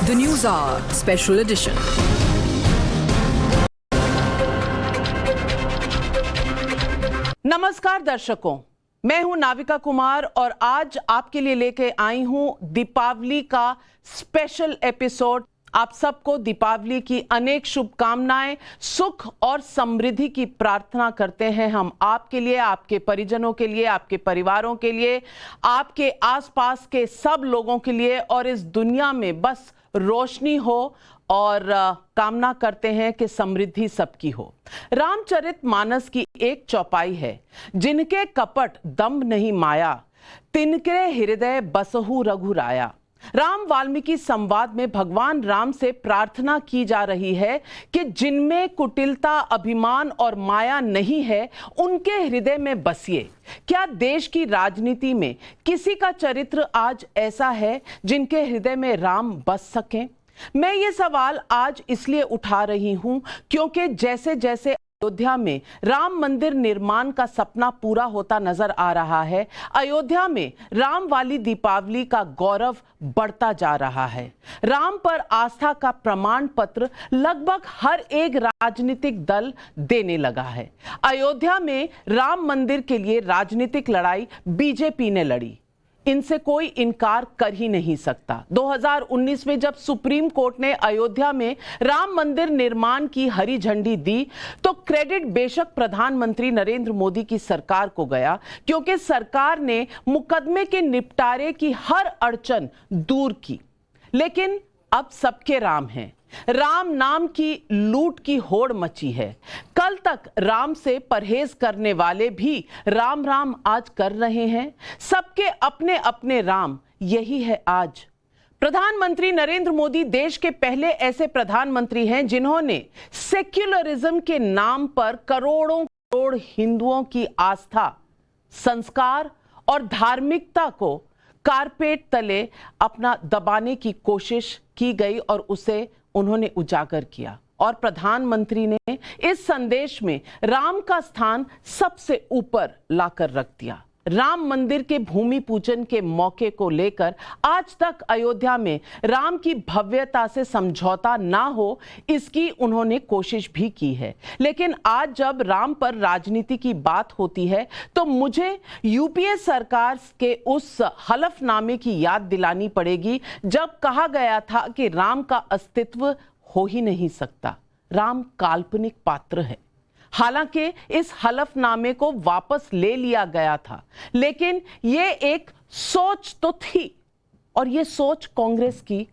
The News Hour Special Edition. नमस्कार दर्शकों, मैं हूं नाविका कुमार और आज आपके लिए लेके आई हूं दीपावली का स्पेशल एपिसोड। आप सबको दीपावली की अनेक शुभकामनाएं, सुख और समृद्धि की प्रार्थना करते हैं हम आपके लिए, आपके परिजनों के लिए, आपके परिवारों के लिए, आपके आसपास के सब लोगों के लिए और इस दुनिया में बस रोशनी हो और कामना करते हैं कि समृद्धि सबकी हो। रामचरितमानस की एक चौपाई है, जिनके कपट दम्भ नहीं माया, तिनके हृदय बसहु रघुराया। राम वाल्मीकि संवाद में भगवान राम से प्रार्थना की जा रही है कि जिनमें कुटिलता, अभिमान और माया नहीं है, उनके हृदय में बसिए। क्या देश की राजनीति में किसी का चरित्र आज ऐसा है जिनके हृदय में राम बस सकें? मैं ये सवाल आज इसलिए उठा रही हूं क्योंकि जैसे जैसे अयोध्या में राम मंदिर निर्माण का सपना पूरा होता नजर आ रहा है, अयोध्या में राम वाली दीपावली का गौरव बढ़ता जा रहा है। राम पर आस्था का प्रमाण पत्र लगभग हर एक राजनीतिक दल देने लगा है। अयोध्या में राम मंदिर के लिए राजनीतिक लड़ाई बीजेपी ने लड़ी, इनसे कोई इनकार कर ही नहीं सकता। 2019 में जब सुप्रीम कोर्ट ने अयोध्या में राम मंदिर निर्माण की हरी झंडी दी तो क्रेडिट बेशक प्रधानमंत्री नरेंद्र मोदी की सरकार को गया, क्योंकि सरकार ने मुकदमे के निपटारे की हर अड़चन दूर की। लेकिन अब सबके राम हैं। राम नाम की लूट की होड़ मची है। कल तक राम से परहेज करने वाले भी राम राम आज कर रहे हैं। सबके अपने अपने राम, यही है आज। प्रधानमंत्री नरेंद्र मोदी देश के पहले ऐसे प्रधानमंत्री हैं जिन्होंने सेक्युलरिज्म के नाम पर करोड़ों करोड़ हिंदुओं की आस्था, संस्कार और धार्मिकता को कारपेट तले अपना दबाने की कोशिश की गई और उसे उन्होंने उजागर किया। और प्रधानमंत्री ने इस संदेश में राम का स्थान सबसे ऊपर लाकर रख दिया। राम मंदिर के भूमि पूजन के मौके को लेकर आज तक अयोध्या में राम की भव्यता से समझौता ना हो, इसकी उन्होंने कोशिश भी की है। लेकिन आज जब राम पर राजनीति की बात होती है तो मुझे यूपीए सरकार के उस हलफनामे की याद दिलानी पड़ेगी जब कहा गया था कि राम का अस्तित्व हो ही नहीं सकता, राम काल्पनिक पात्र है। हालांकि इस हलफनामे को वापस ले लिया गया था, लेकिन ये एक सोच तो थी और ये सोच कांग्रेस की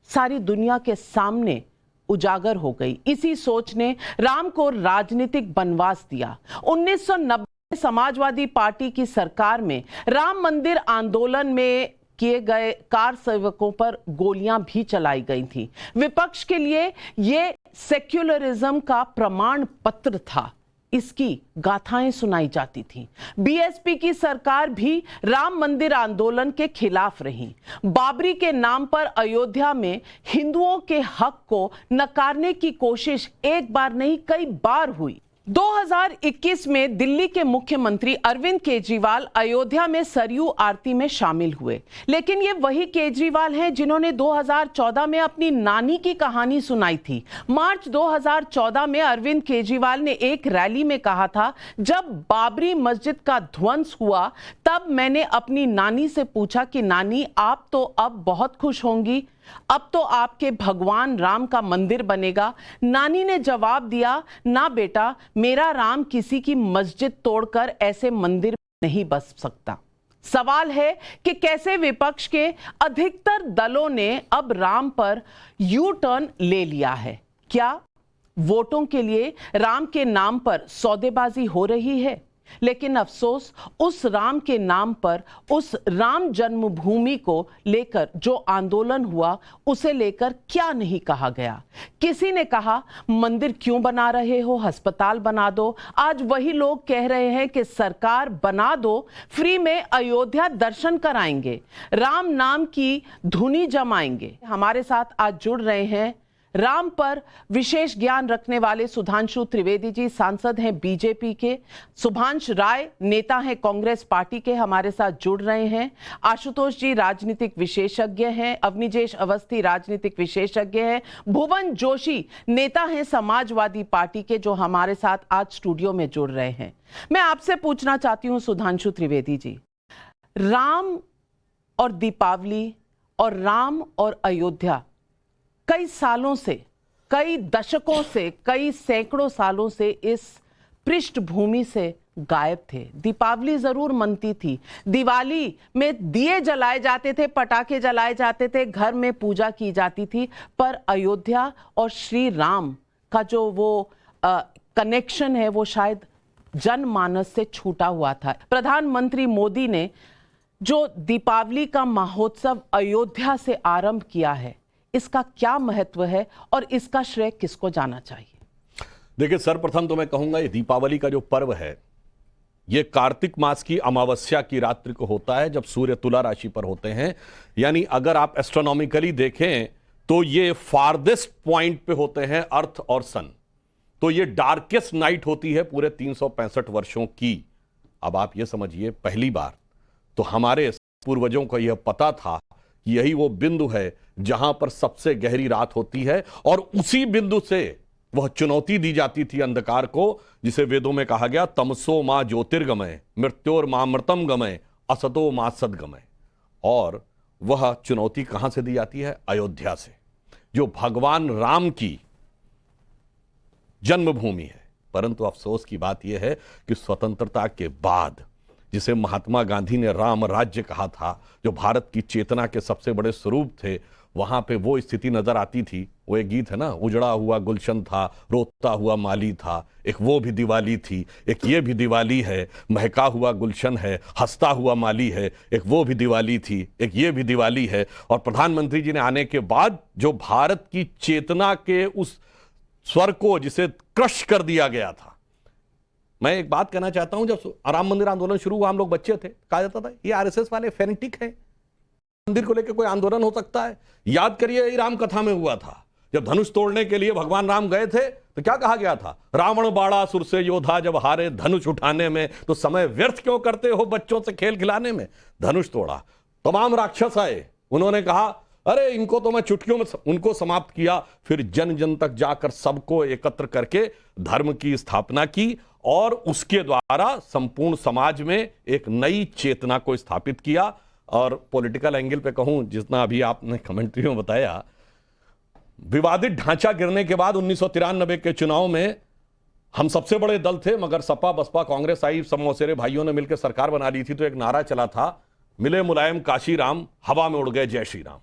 सारी दुनिया के सामने उजागर हो गई। इसी सोच ने राम को राजनीतिक बनवास दिया। 1990 में समाजवादी पार्टी की सरकार में राम मंदिर आंदोलन में किए गए कार सेवकों पर गोलियां भी चलाई गई थी। विपक्ष के लिए ये सेक्युलरिज्म का प्रमाण पत्र था, इसकी गाथाएं सुनाई जाती थी। बीएसपी की सरकार भी राम मंदिर आंदोलन के खिलाफ रही। बाबरी के नाम पर अयोध्या में हिंदुओं के हक को नकारने की कोशिश एक बार नहीं कई बार हुई। 2021 में दिल्ली के मुख्यमंत्री अरविंद केजरीवाल अयोध्या में सरयू आरती में शामिल हुए, लेकिन ये वही केजरीवाल हैं जिन्होंने 2014 में अपनी नानी की कहानी सुनाई थी। मार्च 2014 में अरविंद केजरीवाल ने एक रैली में कहा था, जब बाबरी मस्जिद का ध्वंस हुआ तब मैंने अपनी नानी से पूछा कि नानी, आप तो अब बहुत खुश होंगी, अब तो आपके भगवान राम का मंदिर बनेगा। नानी ने जवाब दिया, ना बेटा, मेरा राम किसी की मस्जिद तोड़कर ऐसे मंदिर नहीं बस सकता। सवाल है कि कैसे विपक्ष के अधिकतर दलों ने अब राम पर यू टर्न ले लिया है। क्या वोटों के लिए राम के नाम पर सौदेबाजी हो रही है? लेकिन अफसोस, उस राम के नाम पर, उस राम जन्मभूमि को लेकर जो आंदोलन हुआ, उसे लेकर क्या नहीं कहा गया। किसी ने कहा मंदिर क्यों बना रहे हो, अस्पताल बना दो। आज वही लोग कह रहे हैं कि सरकार बना दो, फ्री में अयोध्या दर्शन कराएंगे, राम नाम की धुनी जमाएंगे। हमारे साथ आज जुड़ रहे हैं राम पर विशेष ज्ञान रखने वाले सुधांशु त्रिवेदी जी सांसद हैं बीजेपी के, सुभांश राय नेता हैं कांग्रेस पार्टी के, हमारे साथ जुड़ रहे हैं। आशुतोष जी राजनीतिक विशेषज्ञ हैं, अवनीजेश अवस्थी राजनीतिक विशेषज्ञ हैं, भुवन जोशी नेता हैं समाजवादी पार्टी के, जो हमारे साथ आज स्टूडियो में जुड़ रहे हैं। मैं आपसे पूछना चाहती हूं सुधांशु त्रिवेदी जी, राम और दीपावली और राम और अयोध्या कई सालों से, कई दशकों से, कई सैकड़ों सालों से इस पृष्ठभूमि से गायब थे। दीपावली जरूर मनती थी, दिवाली में दिए जलाए जाते थे, पटाखे जलाए जाते थे, घर में पूजा की जाती थी, पर अयोध्या और श्री राम का जो वो कनेक्शन है वो शायद जनमानस से छूटा हुआ था। प्रधानमंत्री मोदी ने जो दीपावली का महोत्सव अयोध्या से आरंभ किया है, इसका क्या महत्व है और इसका श्रेय किसको जाना चाहिए? देखिए, सर्वप्रथम तो मैं कहूंगा ये दीपावली का जो पर्व है ये कार्तिक मास की अमावस्या की रात्रि को होता है, जब सूर्य तुला राशि पर होते हैं। यानी अगर आप एस्ट्रोनॉमिकली देखें तो ये फारदेस्ट पॉइंट पे होते हैं अर्थ और सन, तो ये डार्केस्ट नाइट होती है पूरे 365 वर्षों की। अब आप ये समझिए, पहली बार तो हमारे पूर्वजों को यह पता था कि यही वो बिंदु है जहां पर सबसे गहरी रात होती है, और उसी बिंदु से वह चुनौती दी जाती थी अंधकार को, जिसे वेदों में कहा गया तमसो मां ज्योतिर्गमय मृत्योर मां मृतम गमय असतो मां सदगमय। और वह चुनौती कहां से दी जाती है? अयोध्या से, जो भगवान राम की जन्मभूमि है। परंतु अफसोस की बात यह है कि स्वतंत्रता के बाद, जिसे महात्मा गांधी ने राम राज्य कहा था, जो भारत की चेतना के सबसे बड़े स्वरूप थे, वहां पे वो स्थिति नजर आती थी। वो एक गीत है ना, उजड़ा हुआ गुलशन था, रोता हुआ माली था, एक वो भी दिवाली थी, एक ये भी दिवाली है, महका हुआ गुलशन है, हंसता हुआ माली है, एक वो भी दिवाली थी, एक ये भी दिवाली है। और प्रधानमंत्री जी ने आने के बाद जो भारत की चेतना के उस स्वर को जिसे क्रश कर दिया गया था। मैं एक बात कहना चाहता हूं, जब राम मंदिर आंदोलन शुरू हुआ, हम लोग बच्चे थे, कहा जाता था ये आरएसएस वाले फेनेटिक हैं, मंदिर को लेकर कोई आंदोलन हो सकता है। याद करिए, ये राम कथा में हुआ था, जब धनुष तोड़ने के लिए भगवान राम गए थे तो क्या कहा गया था? रावण बाड़ा सुर से योद्धा जब हारे धनुष उठाने में, तो समय व्यर्थ क्यों करते हो बच्चों से खेल खिलाने में। धनुष तोड़ा, तमाम राक्षस आए, उन्होंने कहा अरे इनको तो मैं चुटकियों में उनको समाप्त किया। फिर जन जन तक जाकर सबको एकत्र करके धर्म की स्थापना की, और उसके द्वारा संपूर्ण समाज में एक नई चेतना को स्थापित किया। और पॉलिटिकल एंगल पे कहूं, जितना अभी आपने कमेंट्री में बताया, विवादित ढांचा गिरने के बाद 1993 के चुनाव में हम सबसे बड़े दल थे, मगर सपा बसपा कांग्रेस आई, सब मौसेरे भाइयों ने मिलकर सरकार बना ली थी। तो एक नारा चला था, मिले मुलायम काशी राम, हवा में उड़ गए जय श्री राम।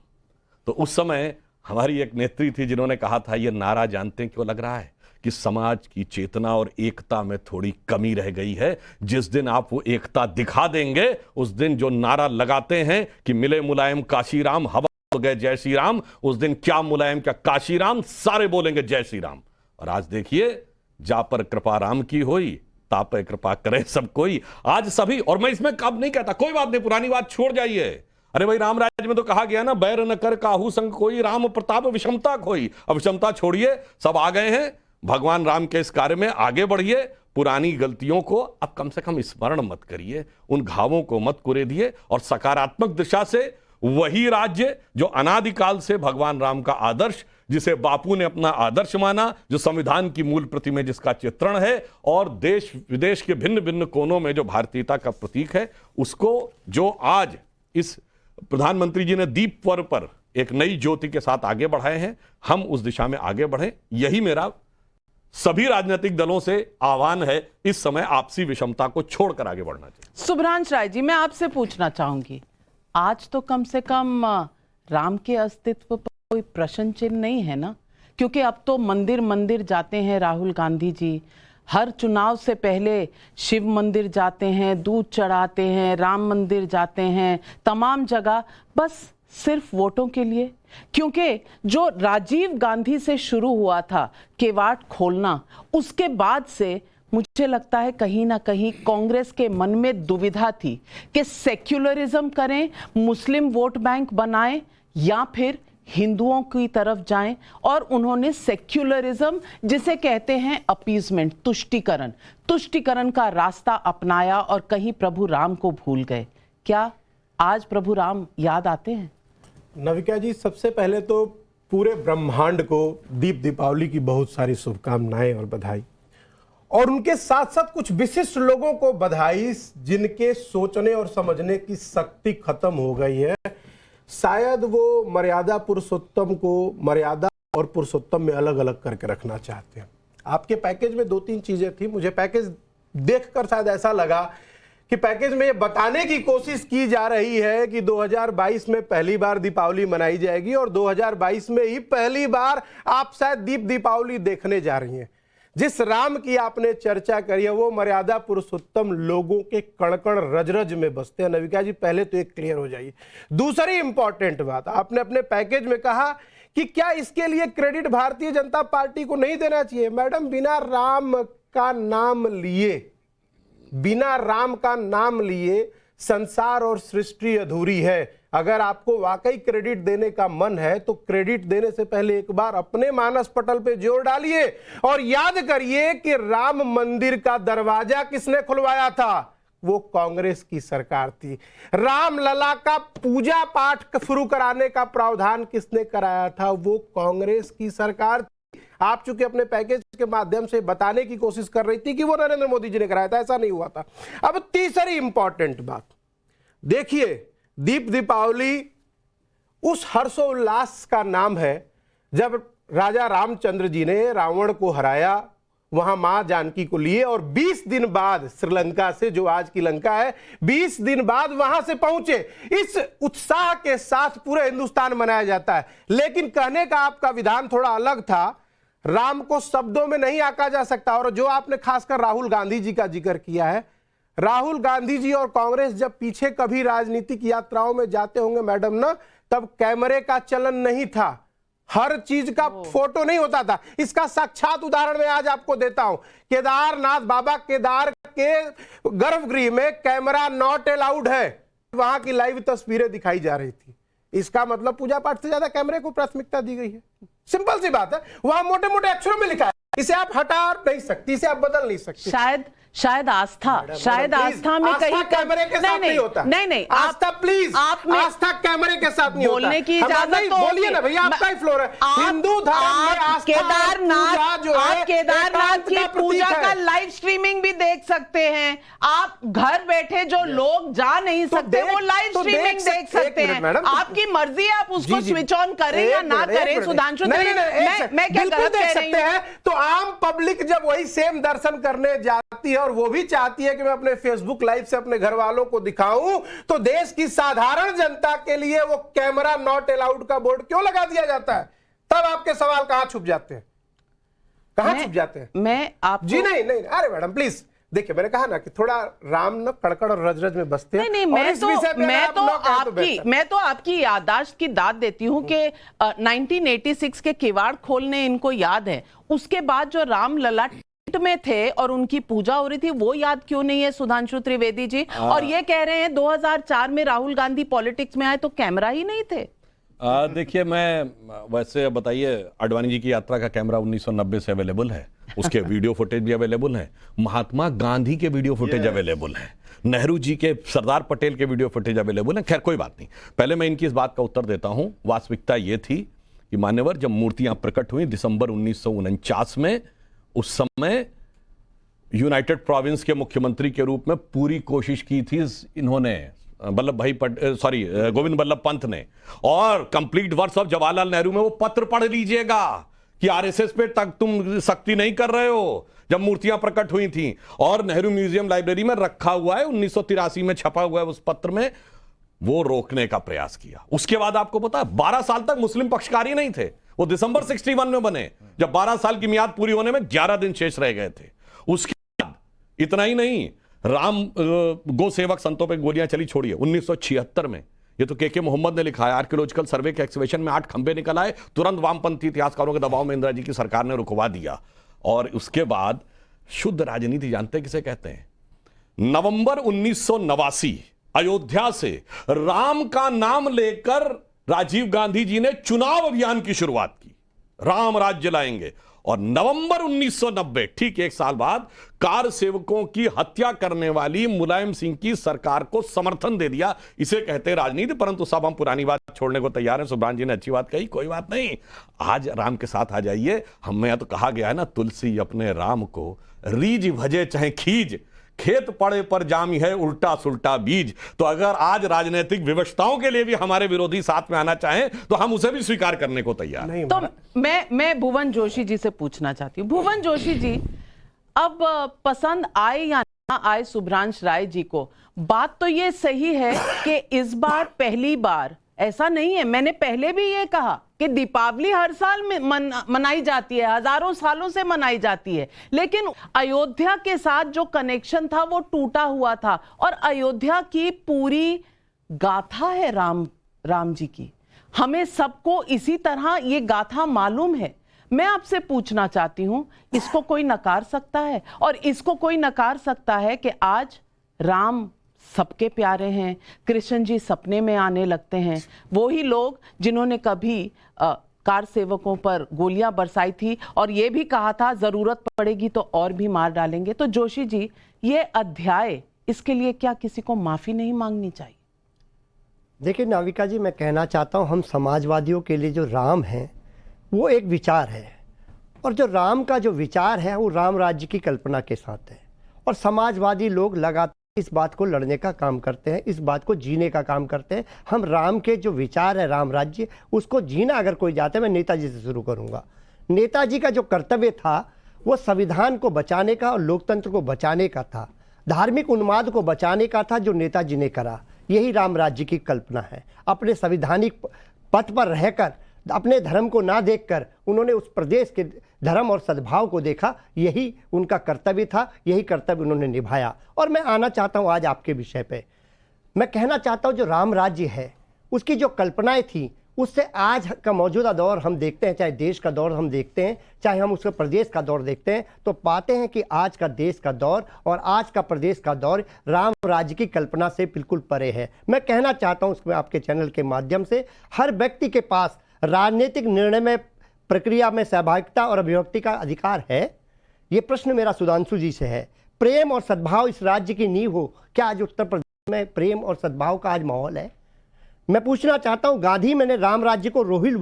तो उस समय हमारी एक नेत्री थी जिन्होंने कहा था, यह नारा जानते हैं क्यों लग रहा है? कि समाज की चेतना और एकता में थोड़ी कमी रह गई है। जिस दिन आप वो एकता दिखा देंगे, उस दिन जो नारा लगाते हैं कि मिले मुलायम काशी राम, हवा उड़ गए जय श्री राम, उस दिन क्या मुलायम क्या काशी राम, सारे बोलेंगे जय श्री राम। और आज देखिए, जा पर कृपा राम की होई, तापे कृपा करे सब कोई। आज सभी, और मैं इसमें कब नहीं कहता, कोई बात नहीं, पुरानी बात छोड़ जाइए। अरे भाई, राम राज्य में तो कहा गया ना, बैर न कर काहू संग कोई, राम प्रताप विषमता खोई। अब विषमता छोड़िए, सब आ गए हैं, भगवान राम के इस कार्य में आगे बढ़िए। पुरानी गलतियों को अब कम से कम स्मरण मत करिए, उन घावों को मत कुरेदिए, और सकारात्मक दिशा से वही राज्य जो अनादिकाल से भगवान राम का आदर्श, जिसे बापू ने अपना आदर्श माना, जो संविधान की मूल प्रति में जिसका चित्रण है, और देश विदेश के भिन्न भिन्न कोनों में जो भारतीयता का प्रतीक है, उसको जो आज इस प्रधानमंत्री जी ने दीप पर्व पर एक नई ज्योति के साथ आगे बढ़ाए हैं, हम उस दिशा में आगे बढ़ें। यही मेरा सभी राजनीतिक दलों से आह्वान है, इस समय आपसी विषमता को छोड़कर आगे बढ़ना चाहिए। सुभांश राय जी, मैं आपसे पूछना चाहूंगी, आज तो कम से कम राम के अस्तित्व पर कोई प्रश्न चिन्ह नहीं है ना? क्योंकि अब तो मंदिर मंदिर जाते हैं राहुल गांधी जी, हर चुनाव से पहले शिव मंदिर जाते हैं, दूध चढ़ाते हैं, राम मंदिर जाते हैं, तमाम जगह, बस सिर्फ वोटों के लिए। क्योंकि जो राजीव गांधी से शुरू हुआ था केवाड़ खोलना, उसके बाद से मुझे लगता है कहीं ना कहीं कांग्रेस के मन में दुविधा थी कि सेक्युलरिज्म करें, मुस्लिम वोट बैंक बनाएं, या फिर हिंदुओं की तरफ जाएं और उन्होंने सेक्युलरिज्म, जिसे कहते हैं अपीजमेंट, तुष्टीकरण का रास्ता अपनाया और कहीं प्रभु राम को भूल गए। क्या आज प्रभु राम याद आते हैं? नविका जी, सबसे पहले तो पूरे ब्रह्मांड को दीपावली की बहुत सारी शुभकामनाएं और बधाई, और उनके साथ साथ कुछ विशिष्ट लोगों को बधाई जिनके सोचने और समझने की शक्ति खत्म हो गई है। शायद वो मर्यादा पुरुषोत्तम को मर्यादा और पुरुषोत्तम में अलग अलग करके रखना चाहते हैं। आपके पैकेज में 2-3 चीजें थी। मुझे पैकेज देखकर शायद ऐसा लगा कि पैकेज में ये बताने की कोशिश की जा रही है कि 2022 में पहली बार दीपावली मनाई जाएगी और 2022 में ही पहली बार आप शायद दीपावली देखने जा रही हैं। जिस राम की आपने चर्चा करी है वो मर्यादा पुरुषोत्तम लोगों के कण कण रज रज में बसते हैं। नविका जी, पहले तो एक क्लियर हो जाइए। दूसरी इंपॉर्टेंट बात, आपने अपने पैकेज में कहा कि क्या इसके लिए क्रेडिट भारतीय जनता पार्टी को नहीं देना चाहिए। मैडम, बिना राम का नाम लिए संसार और सृष्टि अधूरी है। अगर आपको वाकई क्रेडिट देने का मन है तो क्रेडिट देने से पहले एक बार अपने मानस पटल पे जोर डालिए और याद करिए कि राम मंदिर का दरवाजा किसने खुलवाया था? वो कांग्रेस की सरकार थी। राम लला का पूजा पाठ शुरू कराने का प्रावधान किसने कराया था? वो कांग्रेस की सरकार थी। आप चूंकि अपने पैकेज के माध्यम से बताने की कोशिश कर रही थी कि वो नरेंद्र मोदी जी ने कराया था, ऐसा नहीं हुआ था। अब तीसरी इंपॉर्टेंट बात देखिए, दीपावली उस हर्षोल्लास का नाम है जब राजा रामचंद्र जी ने रावण को हराया, वहां मां जानकी को लिए और 20 दिन बाद श्रीलंका से, जो आज की लंका है, 20 दिन बाद वहां से पहुंचे। इस उत्साह के साथ पूरे हिंदुस्तान मनाया जाता है। लेकिन कहने का आपका विधान थोड़ा अलग था। राम को शब्दों में नहीं आंका जा सकता। और जो आपने खासकर राहुल गांधी जी का जिक्र किया है, राहुल गांधी जी और कांग्रेस जब पीछे कभी राजनीतिक यात्राओं में जाते होंगे मैडम ना, तब कैमरे का चलन नहीं था, हर चीज का फोटो नहीं होता था। इसका साक्षात उदाहरण मैं आज आपको देता हूं। केदारनाथ, बाबा केदार के गर्भगृह में कैमरा नॉट अलाउड है, वहां की लाइव तस्वीरें दिखाई जा रही थी। इसका मतलब पूजा पाठ से ज्यादा कैमरे को प्राथमिकता दी गई है। सिंपल सी बात है। वहां मोटे मोटे अक्षरों में लिखा है, इसे आप हटा नहीं सकती, इसे आप बदल नहीं सकती। शायद आस्था में कहीं कैमरे के साथ नहीं होता। नहीं, आस्था प्लीज, आस्था कैमरे के साथ नहीं होता। बोलने की इजाजत तो बोलिए ना भैया, आपका ही फ्लोर है। हिंदू धर्म में आस्था, केदारनाथ की पूजा का लाइव स्ट्रीमिंग भी देख सकते हैं। आप घर बैठे जो लोग जा नहीं सकते वो लाइव स्ट्रीमिंग देख सकते हैं। आपकी मर्जी है, आप उसको स्विच ऑन करें या ना करें। सुधांशु, मैं क्या गलत कह रही हूं? तो आम पब्लिक जब वही सेम दर्शन करने जाती है और वो भी चाहती है कि मैं अपने फेसबुक लाइव से अपने घर वालों को दिखाऊं, तो देश की साधारण जनता के लिए वो कैमरा नॉट अलाउड का बोर्ड क्यों लगा दिया जाता है? तब आपके सवाल कहां छुप जाते हैं? छुप जाते हैं? मैं आप जी नहीं, अरे मैडम प्लीज देखिए, मैंने कहा ना कि थोड़ा राम न कड़कड़ और रजरज में बसते हैं। नहीं, मैं तो आपकी याददाश्त की दाद देती हूं कि 1986 के किवाड़ खोलने इनको याद है। उसके बाद जो राम लला में थे और उनकी पूजा हो रही थी, वो याद क्यों नहीं है सुधांशु त्रिवेदी जी? और ये कह रहे हैं 2004 में राहुल गांधी पॉलिटिक्स में आए तो कैमरा ही नहीं थे। देखिए, मैं वैसे बताइए, आडवाणी जी की यात्रा का कैमरा 1990 से अवेलेबल है, उसके वीडियो फुटेज भी अवेलेबल है। महात्मा गांधी के वीडियो फुटेज अवेलेबल है, नेहरू जी के, सरदार पटेल के वीडियो फुटेज अवेलेबल है। खैर कोई बात नहीं, पहले मैं इनकी इस बात का उत्तर देता हूं। वास्तविकता यह थी कि मान्यवर, जब मूर्तियां प्रकट हुई दिसंबर 1949 में, उस समय यूनाइटेड प्रोविंस के मुख्यमंत्री के रूप में पूरी कोशिश की थी इन्होंने, गोविंद बल्लभ पंत ने। और complete works of Jawaharlal Nehru में वो पत्र पढ़ लीजिएगा कि आरएसएस पे तक तुम सख्ती नहीं कर रहे हो, जब मूर्तियां प्रकट हुई थी। और नेहरू म्यूजियम लाइब्रेरी में रखा हुआ है, 1983 में छपा हुआ है उस पत्र में। वो रोकने का प्रयास किया। उसके बाद आपको पता है 12 साल तक मुस्लिम पक्षकारी नहीं थे। वो दिसंबर 61 में बने, जब 12 साल की मियाद पूरी होने में 11 दिन शेष रह गए थे। उसके बाद इतना ही नहीं, राम गो सेवक संतों पे गोलियां चली, छोड़िए 1976 में, ये तो के मोहम्मद ने लिखा है, आर्कियोलॉजिकल सर्वे के एक्सकवेशन में 8 खंबे निकल आए, तुरंत वामपंथी इतिहासकारों के दबाव में इंदिरा जी की सरकार ने रुकवा दिया। और उसके बाद शुद्ध राजनीति जानते हैं किसे कहते हैं? नवंबर 1989 अयोध्या से राम का नाम लेकर राजीव गांधी जी ने चुनाव अभियान की शुरुआत की, राम राज्य लाएंगे, और नवंबर 1990 ठीक एक साल बाद कार सेवकों की हत्या करने वाली मुलायम सिंह की सरकार को समर्थन दे दिया। इसे कहते हैं राजनीति। परंतु सब हम पुरानी बात छोड़ने को तैयार हैं। सुब्रान जी ने अच्छी बात कही, कोई बात नहीं, आज राम के साथ आ जाइए। हमें तो कहा गया है ना, तुलसी अपने राम को रीज भजे चाहे खीज, खेत पड़े पर जामी है उल्टा सुल्टा बीज। तो अगर आज राजनीतिक विवशताओं के लिए भी हमारे विरोधी साथ में आना चाहें तो हम उसे भी स्वीकार करने को तैयार हैं। तो मैं भुवन जोशी जी से पूछना चाहती हूँ। भुवन जोशी जी, अब पसंद आए या ना आए सुभ्रांश राय जी को, बात तो ये सही है कि इस बार पहली बार, ऐसा नहीं है, मैंने पहले भी ये कहा कि दीपावली हर साल में मनाई जाती है, हजारों सालों से मनाई जाती है, लेकिन अयोध्या के साथ जो कनेक्शन था वो टूटा हुआ था। और अयोध्या की पूरी गाथा है राम जी की, हमें सबको इसी तरह ये गाथा मालूम है। मैं आपसे पूछना चाहती हूं, इसको कोई नकार सकता है? और इसको कोई नकार सकता है कि आज राम सबके प्यारे हैं, कृष्ण जी सपने में आने लगते हैं, वो ही लोग जिन्होंने कभी कार सेवकों पर गोलियां बरसाई थी और ये भी कहा था जरूरत पड़ेगी तो और भी मार डालेंगे। तो जोशी जी, ये अध्याय, इसके लिए क्या किसी को माफी नहीं मांगनी चाहिए? देखिए नाविका जी, मैं कहना चाहता हूँ, हम समाजवादियों के लिए जो राम है वो एक विचार है, और जो राम का जो विचार है वो राम राज्य की कल्पना के साथ है। और समाजवादी लोग लगातार इस बात को लड़ने का काम करते हैं, इस बात को जीने का काम करते हैं। हम राम के जो विचार है, राम राज्य, उसको जीना अगर कोई जाता है, मैं नेताजी से शुरू करूंगा। नेताजी का जो कर्तव्य था वो संविधान को बचाने का और लोकतंत्र को बचाने का था, धार्मिक उन्माद को बचाने का था, जो नेताजी ने करा। यही राम राज्य की कल्पना है। अपने संवैधानिक पथ पर रहकर, अपने धर्म को ना देखकर उन्होंने उस प्रदेश के धर्म और सद्भाव को देखा। यही उनका कर्तव्य था, यही कर्तव्य उन्होंने निभाया। और मैं आना चाहता हूं आज आपके विषय पे। मैं कहना चाहता हूं, जो राम राज्य है उसकी जो कल्पनाएं थी, उससे आज का मौजूदा दौर हम देखते हैं, चाहे देश का दौर हम देखते हैं, चाहे हम उसके प्रदेश का दौर देखते हैं, तो पाते हैं कि आज का देश का दौर और आज का प्रदेश का दौर राम राज्य की कल्पना से बिल्कुल परे है। मैं कहना चाहता हूं उसमें आपके चैनल के माध्यम से, हर व्यक्ति के पास राजनीतिक निर्णय में प्रक्रिया में सहभागिता और अभिव्यक्ति का अधिकार है। ये प्रश्न मेरा सुधांशु जी से है। प्रेम और सद्भाव इस राज्य की नींव हो, क्या आज उत्तर प्रदेश में प्रेम और सद्भाव का आज माहौल है? मैं पूछना चाहता हूं, गांधी मैंने राम राज्य को रोहिल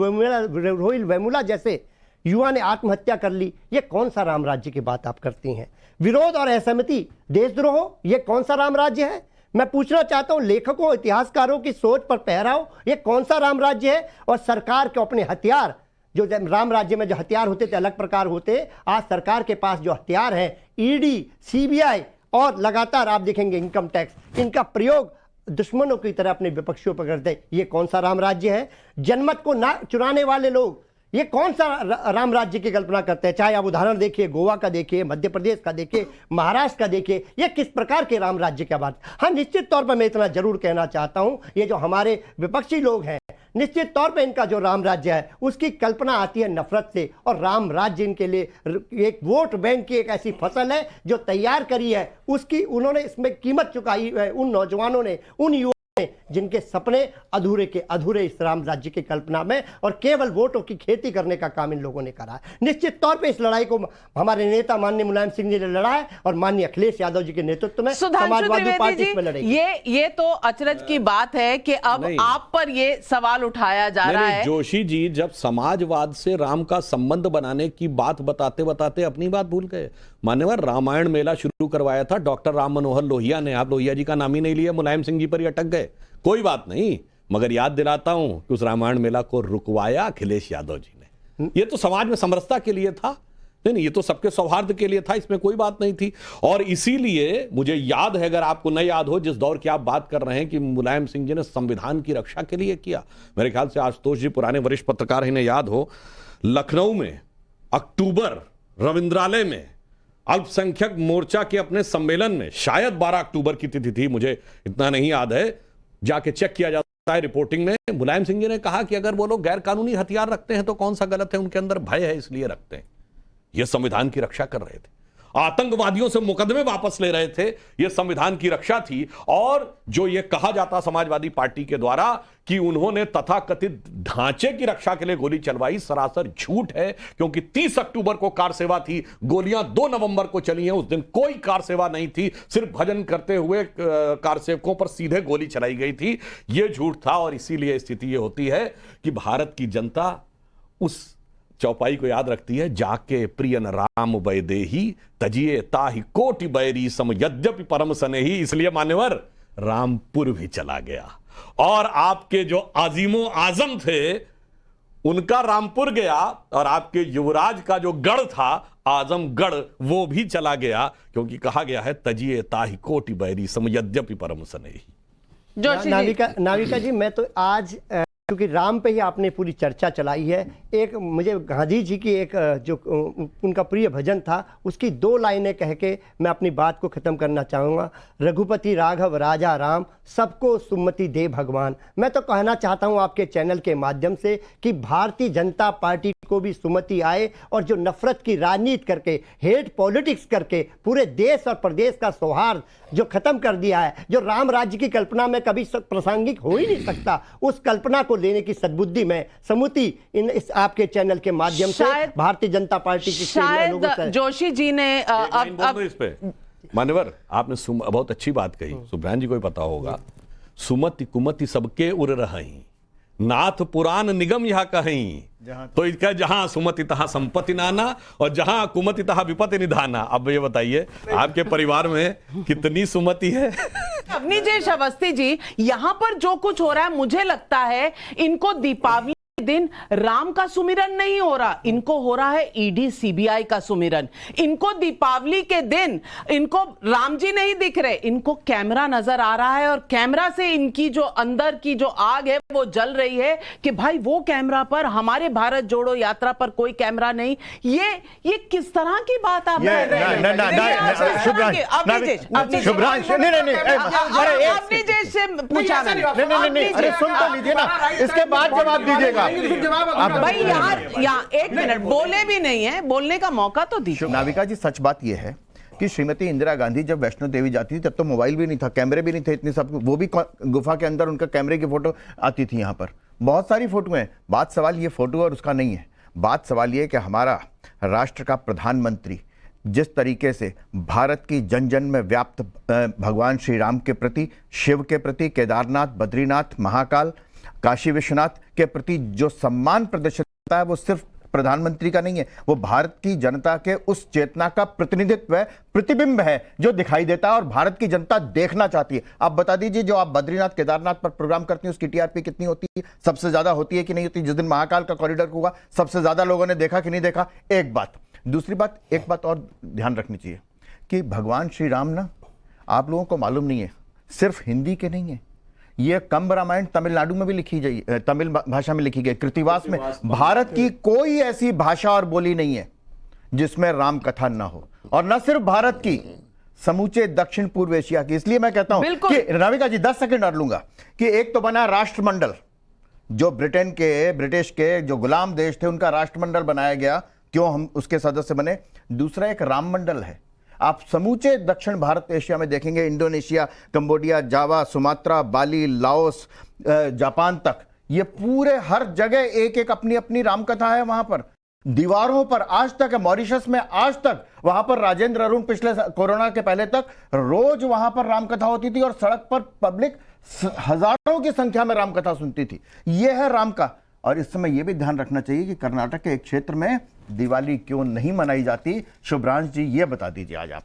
वेमुला जैसे युवा ने आत्महत्या कर ली, ये कौन सा राम राज्य की बात आप करती हैं? विरोध और असहमति, देशद्रोह, ये कौन सा राम राज्य है? मैं पूछना चाहता हूं, लेखकों इतिहासकारों की सोच पर पहराव, ये कौन सा राम राज्य है? और सरकार के अपने हथियार, जो राम राज्य में जो हथियार होते थे अलग प्रकार होते, आज सरकार के पास जो हथियार है, ईडी, सीबीआई और लगातार आप देखेंगे इनकम टैक्स, इनका प्रयोग दुश्मनों की तरह अपने विपक्षियों पर करते। ये कौन सा राम राज्य है? जनमत को ना चुराने वाले लोग, ये कौन सा राम राज्य की कल्पना करते हैं? चाहे आप उदाहरण देखिए, गोवा का देखिए, मध्य प्रदेश का देखिए, महाराष्ट्र का देखिए, ये किस प्रकार के राम राज्य की बात। हाँ, निश्चित तौर पर मैं इतना जरूर कहना चाहता हूं, ये जो हमारे विपक्षी लोग हैं, निश्चित तौर पे इनका जो राम राज्य है उसकी कल्पना आती है नफरत से। और राम राज्य इनके लिए एक वोट बैंक की एक ऐसी फसल है जो तैयार करी है, उसकी उन्होंने इसमें कीमत चुकाई है उन नौजवानों ने, उन युवाओं ने, जिनके सपने अधूरे के अधूरे इस राम राज्य की कल्पना में, और केवल वोटों की खेती करने का काम इन लोगों ने करा है। निश्चित तौर पे इस लड़ाई को हमारे नेता माननीय मुलायम सिंह जी ने लड़ा है और माननीय अखिलेश यादव जी के नेतृत्व में समाजवादी पार्टी इसमें लड़ेगी। ये तो अचरज की बात है कि अब आप पर ये सवाल उठाया जा रहा है। जोशी जी जब समाजवाद से राम का संबंध बनाने की बात बताते बताते अपनी बात भूल गए। मान्यवर, रामायण मेला शुरू करवाया था डॉक्टर राम मनोहर लोहिया ने, आप लोहिया जी का नाम ही नहीं लिया, मुलायम सिंह जी पर ही अटक गए। कोई बात नहीं, मगर याद दिलाता हूं कि उस रामायण मेला को रुकवाया अखिलेश यादव जी ने। ये तो समाज में समरसता के लिए था, नहीं, ये तो सबके सौहार्द के लिए था, इसमें कोई बात नहीं थी। और इसीलिए मुझे याद है, अगर आपको नहीं याद हो, जिस दौर की आप बात कर रहे हैं कि मुलायम सिंह जी ने संविधान की रक्षा के लिए किया, मेरे ख्याल से आशुतोष जी पुराने वरिष्ठ पत्रकार इन्हें याद हो, लखनऊ में अक्टूबर रविंद्रालय में अल्पसंख्यक मोर्चा के अपने सम्मेलन में, शायद 12 अक्टूबर की तिथि थी, मुझे इतना नहीं याद है, जाके चेक किया जाता है रिपोर्टिंग में, मुलायम सिंह जी ने कहा कि अगर वो लोग गैर कानूनी हथियार रखते हैं तो कौन सा गलत है, उनके अंदर भय है इसलिए रखते हैं। ये संविधान की रक्षा कर रहे थे। आतंकवादियों से मुकदमे वापस ले रहे थे, यह संविधान की रक्षा थी। और जो यह कहा जाता समाजवादी पार्टी के द्वारा कि उन्होंने तथाकथित ढांचे की रक्षा के लिए गोली चलवाई, सरासर झूठ है। क्योंकि 30 अक्टूबर को कार सेवा थी, गोलियां 2 नवंबर को चली हैं। उस दिन कोई कार सेवा नहीं थी, सिर्फ भजन करते हुए कार सेवकों पर सीधे गोली चलाई गई थी। यह झूठ था। और इसीलिए स्थिति यह होती है कि भारत की जनता उस चौपाई को याद रखती है, जाके प्रियन राम वैदेही तजिए ताहि कोटि बैरी सम यद्यपि परम सनेही। इसलिए मान्यवर रामपुर भी चला गया और आपके जो आजिमो आजम थे उनका रामपुर गया, और आपके युवराज का जो गढ़ था आजमगढ़ वो भी चला गया, क्योंकि कहा गया है तजिए ताहि कोटि बैरी सम यद्यपि परम सनेही। जोशी नाविका जी, मैं तो आज क्योंकि राम पे ही आपने पूरी चर्चा चलाई है, एक मुझे गांधी जी की एक जो उनका प्रिय भजन था उसकी 2 लाइनें कह के मैं अपनी बात को ख़त्म करना चाहूँगा। रघुपति राघव राजा राम, सबको सुमति दे भगवान। मैं तो कहना चाहता हूँ आपके चैनल के माध्यम से कि भारतीय जनता पार्टी को भी सुमति आए और जो नफरत की राजनीति करके, हेट पॉलिटिक्स करके पूरे देश और प्रदेश का सौहार्द जो खत्म कर दिया है, जो राम राज्य की कल्पना में कभी प्रासंगिक हो ही नहीं सकता, उस कल्पना को लेने की सद्बुद्धि में समुति इस आपके चैनल के माध्यम से भारतीय जनता पार्टी की शायद जोशी जी ने अब इस पे मान्यवर आपने बहुत अच्छी बात कही, सुब्रहन जी को भी पता होगा। सुमति कुमति सबके उर रही, नाथ पुराण निगम यह कहीं, तो इसका जहां सुमति तहां संपत्ति नाना और जहां कुमति तहां विपत्ति निधाना। अब ये बताइए आपके परिवार में कितनी सुमति है? अवनीजेश अवस्थी जी, यहां पर जो कुछ हो रहा है मुझे लगता है इनको दीपावली दिन राम का सुमिरन नहीं हो रहा, इनको हो रहा है ईडी सीबीआई का सुमिरन। इनको दीपावली के दिन इनको राम जी नहीं दिख रहे, इनको कैमरा नजर आ रहा है और कैमरा से इनकी जो अंदर की जो आग है वो जल रही है कि भाई वो कैमरा पर, हमारे भारत जोड़ो यात्रा पर कोई कैमरा नहीं। ये किस तरह की बात आप कह रहे हैं? अवनीजेश से पूछा मैंने, सुन तो लीजिए ना, इसके बाद जवाब दीजिएगा। भाई यहाँ 1 मिनट बोले भी नहीं है, बोलने का मौका तो दीजिए। नाविका जी, सच बात यह है कि श्रीमती इंदिरा गांधी जब वैष्णो देवी जाती थी तब तो मोबाइल भी नहीं था, कैमरे भी नहीं थे इतने सब, वो भी गुफा के अंदर उनका कैमरे की फोटो आती थी। यहाँ पर बहुत सारी फोटो हैं। बात सवाल ये फोटो और उसका नहीं है, बात सवाल ये कि हमारा राष्ट्र का प्रधानमंत्री जिस तरीके से भारत की जन जन में व्याप्त भगवान श्री राम के प्रति, शिव के प्रति, केदारनाथ, बद्रीनाथ, महाकाल, काशी विश्वनाथ के प्रति जो सम्मान प्रदर्शित होता है वो सिर्फ प्रधानमंत्री का नहीं है, वो भारत की जनता के उस चेतना का प्रतिनिधित्व है, प्रतिबिंब है जो दिखाई देता है और भारत की जनता देखना चाहती है। आप बता दीजिए, जो आप बद्रीनाथ केदारनाथ पर प्रोग्राम करती हैं उसकी टीआरपी कितनी होती है? सबसे ज्यादा होती है कि नहीं होती? जिस दिन महाकाल का कॉरिडोर हुआ सबसे ज्यादा लोगों ने देखा कि नहीं देखा? एक बात। दूसरी बात, एक बात और ध्यान रखनी चाहिए कि भगवान श्री राम ना, आप लोगों को मालूम नहीं है, सिर्फ हिंदी के नहीं है, ये कंब रामायण तमिलनाडु में भी लिखी गई, तमिल भाषा में लिखी गई, कृतिवास में। भारत की कोई ऐसी भाषा और बोली नहीं है जिसमें राम कथा ना हो, और न सिर्फ भारत की, समूचे दक्षिण पूर्व एशिया की। इसलिए मैं कहता हूं कि नाविका जी 10 सेकंड और लूंगा कि एक तो बना राष्ट्रमंडल, जो ब्रिटेन के, ब्रिटिश के जो गुलाम देश थे उनका राष्ट्रमंडल बनाया गया, क्यों हम उसके सदस्य बने। दूसरा एक राम मंडल है। आप समूचे दक्षिण भारत एशिया में देखेंगे, इंडोनेशिया, कंबोडिया, जावा, सुमात्रा, बाली, लाओस, जापान तक, ये पूरे हर जगह एक एक अपनी अपनी रामकथा है। वहां पर दीवारों पर आज तक है, मॉरिशस में आज तक, वहां पर राजेंद्र अरुण पिछले कोरोना के पहले तक रोज वहां पर रामकथा होती थी और सड़क पर पब्लिक हजारों की संख्या में रामकथा सुनती थी। यह है राम का। और इस समय यह भी ध्यान रखना चाहिए कि कर्नाटक के एक क्षेत्र में दिवाली क्यों नहीं मनाई जाती? शुभ्रांश जी ये बता दीजिए आज आप।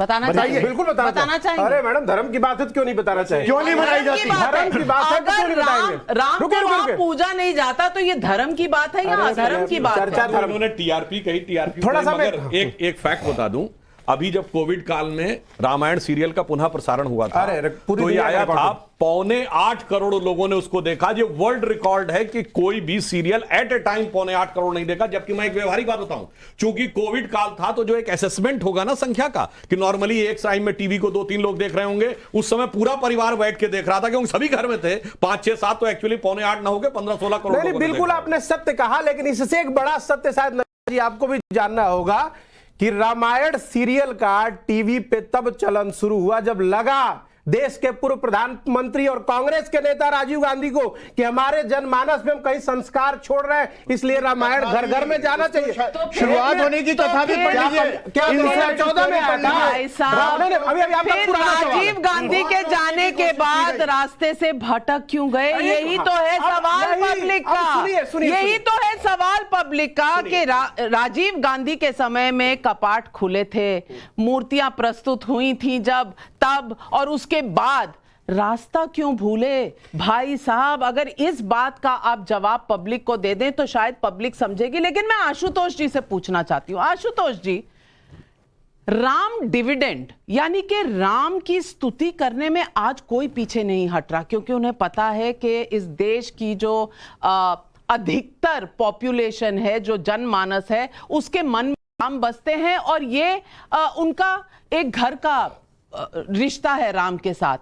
बताना चाहिए, बिल्कुल बताना चाहिए। अरे मैडम, धर्म की बात है तो क्यों नहीं बताना चाहिए? क्यों नहीं मनाई जाती? धर्म की बात है तो क्यों नहीं बताएंगे? राम को वहां पूजा नहीं जाता तो ये धर्म की बात है या धर्म की बात है? उन्होंने टीआरपी कही, टीआरपी थोड़ा सा मगर एक फैक्ट बता दूं, अभी जब कोविड काल में रामायण सीरियल का पुनः प्रसारण हुआ था तो ये आया था 7.25 करोड़ लोगों ने उसको देखा। ये वर्ल्ड रिकॉर्ड है कि कोई भी serial at a time 7.25 crore नहीं देखा। जबकि मैं एक व्यवहारिक बात बताऊं, चूंकि कोविड काल था तो जो एक असेसमेंट होगा ना संख्या का, कि नॉर्मली एक टाइम में टीवी को 2-3 लोग देख रहे होंगे, उस समय पूरा परिवार बैठ के देख रहा था क्योंकि सभी घर में थे। 5-6-7 तो एक्चुअली 7.25 ना हो गए 15-16 करोड़। बिल्कुल आपने सत्य कहा, लेकिन इससे एक बड़ा सत्य शायद आपको भी जानना होगा कि रामायण सीरियल का टीवी पे तब चलन शुरू हुआ जब लगा देश के पूर्व प्रधानमंत्री और कांग्रेस के नेता राजीव गांधी को कि हमारे जनमानस में हम कई संस्कार छोड़ रहे हैं, इसलिए रामायण घर घर में जाना चाहिए। शुरुआत होने की तो था भी पढ़ लीजिए। क्या 2014 में आया था? भाई साहब, फिर राजीव गांधी के जाने के बाद रास्ते से भटक क्यों गए? यही तो है सवाल पब्लिक का, यही तो है सवाल पब्लिक का कि राजीव गांधी के समय में कपाट खुले थे, मूर्तियां प्रस्तुत हुई थी जब तब, और उसके बाद रास्ता क्यों भूले? भाई साहब, अगर इस बात का आप जवाब पब्लिक को दे दें तो शायद पब्लिक समझेगी। लेकिन मैं आशुतोष जी से पूछना चाहती हूं, आशुतोष जी, राम डिविडेंड यानी कि राम की स्तुति करने में आज कोई पीछे नहीं हट रहा, क्योंकि उन्हें पता है कि इस देश की जो अधिकतर पॉपुलेशन है, जो जनमानस है, उसके मन में राम बसते हैं और ये उनका एक घर का रिश्ता है राम के साथ।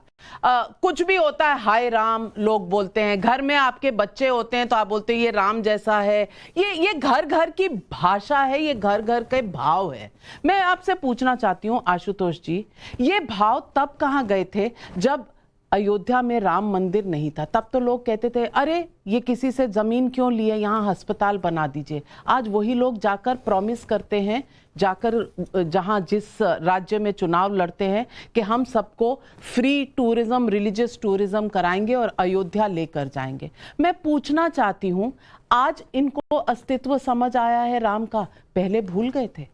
कुछ भी होता है हाय राम लोग बोलते हैं, घर में आपके बच्चे होते हैं तो आप बोलते हैं ये राम जैसा है। ये घर घर की भाषा है, ये घर घर के भाव है। मैं आपसे पूछना चाहती हूं आशुतोष जी, ये भाव तब कहां गए थे जब अयोध्या में राम मंदिर नहीं था? तब तो लोग कहते थे अरे ये किसी से जमीन क्यों लिए, यहां अस्पताल बना दीजिए। आज वही लोग जाकर प्रॉमिस करते हैं, जाकर जहां जिस राज्य में चुनाव लड़ते हैं कि हम सबको फ्री टूरिज्म, रिलीजियस टूरिज्म कराएंगे और अयोध्या लेकर जाएंगे। मैं पूछना चाहती हूं, आज इनको अस्तित्व समझ आया है राम का, पहले भूल गए थे?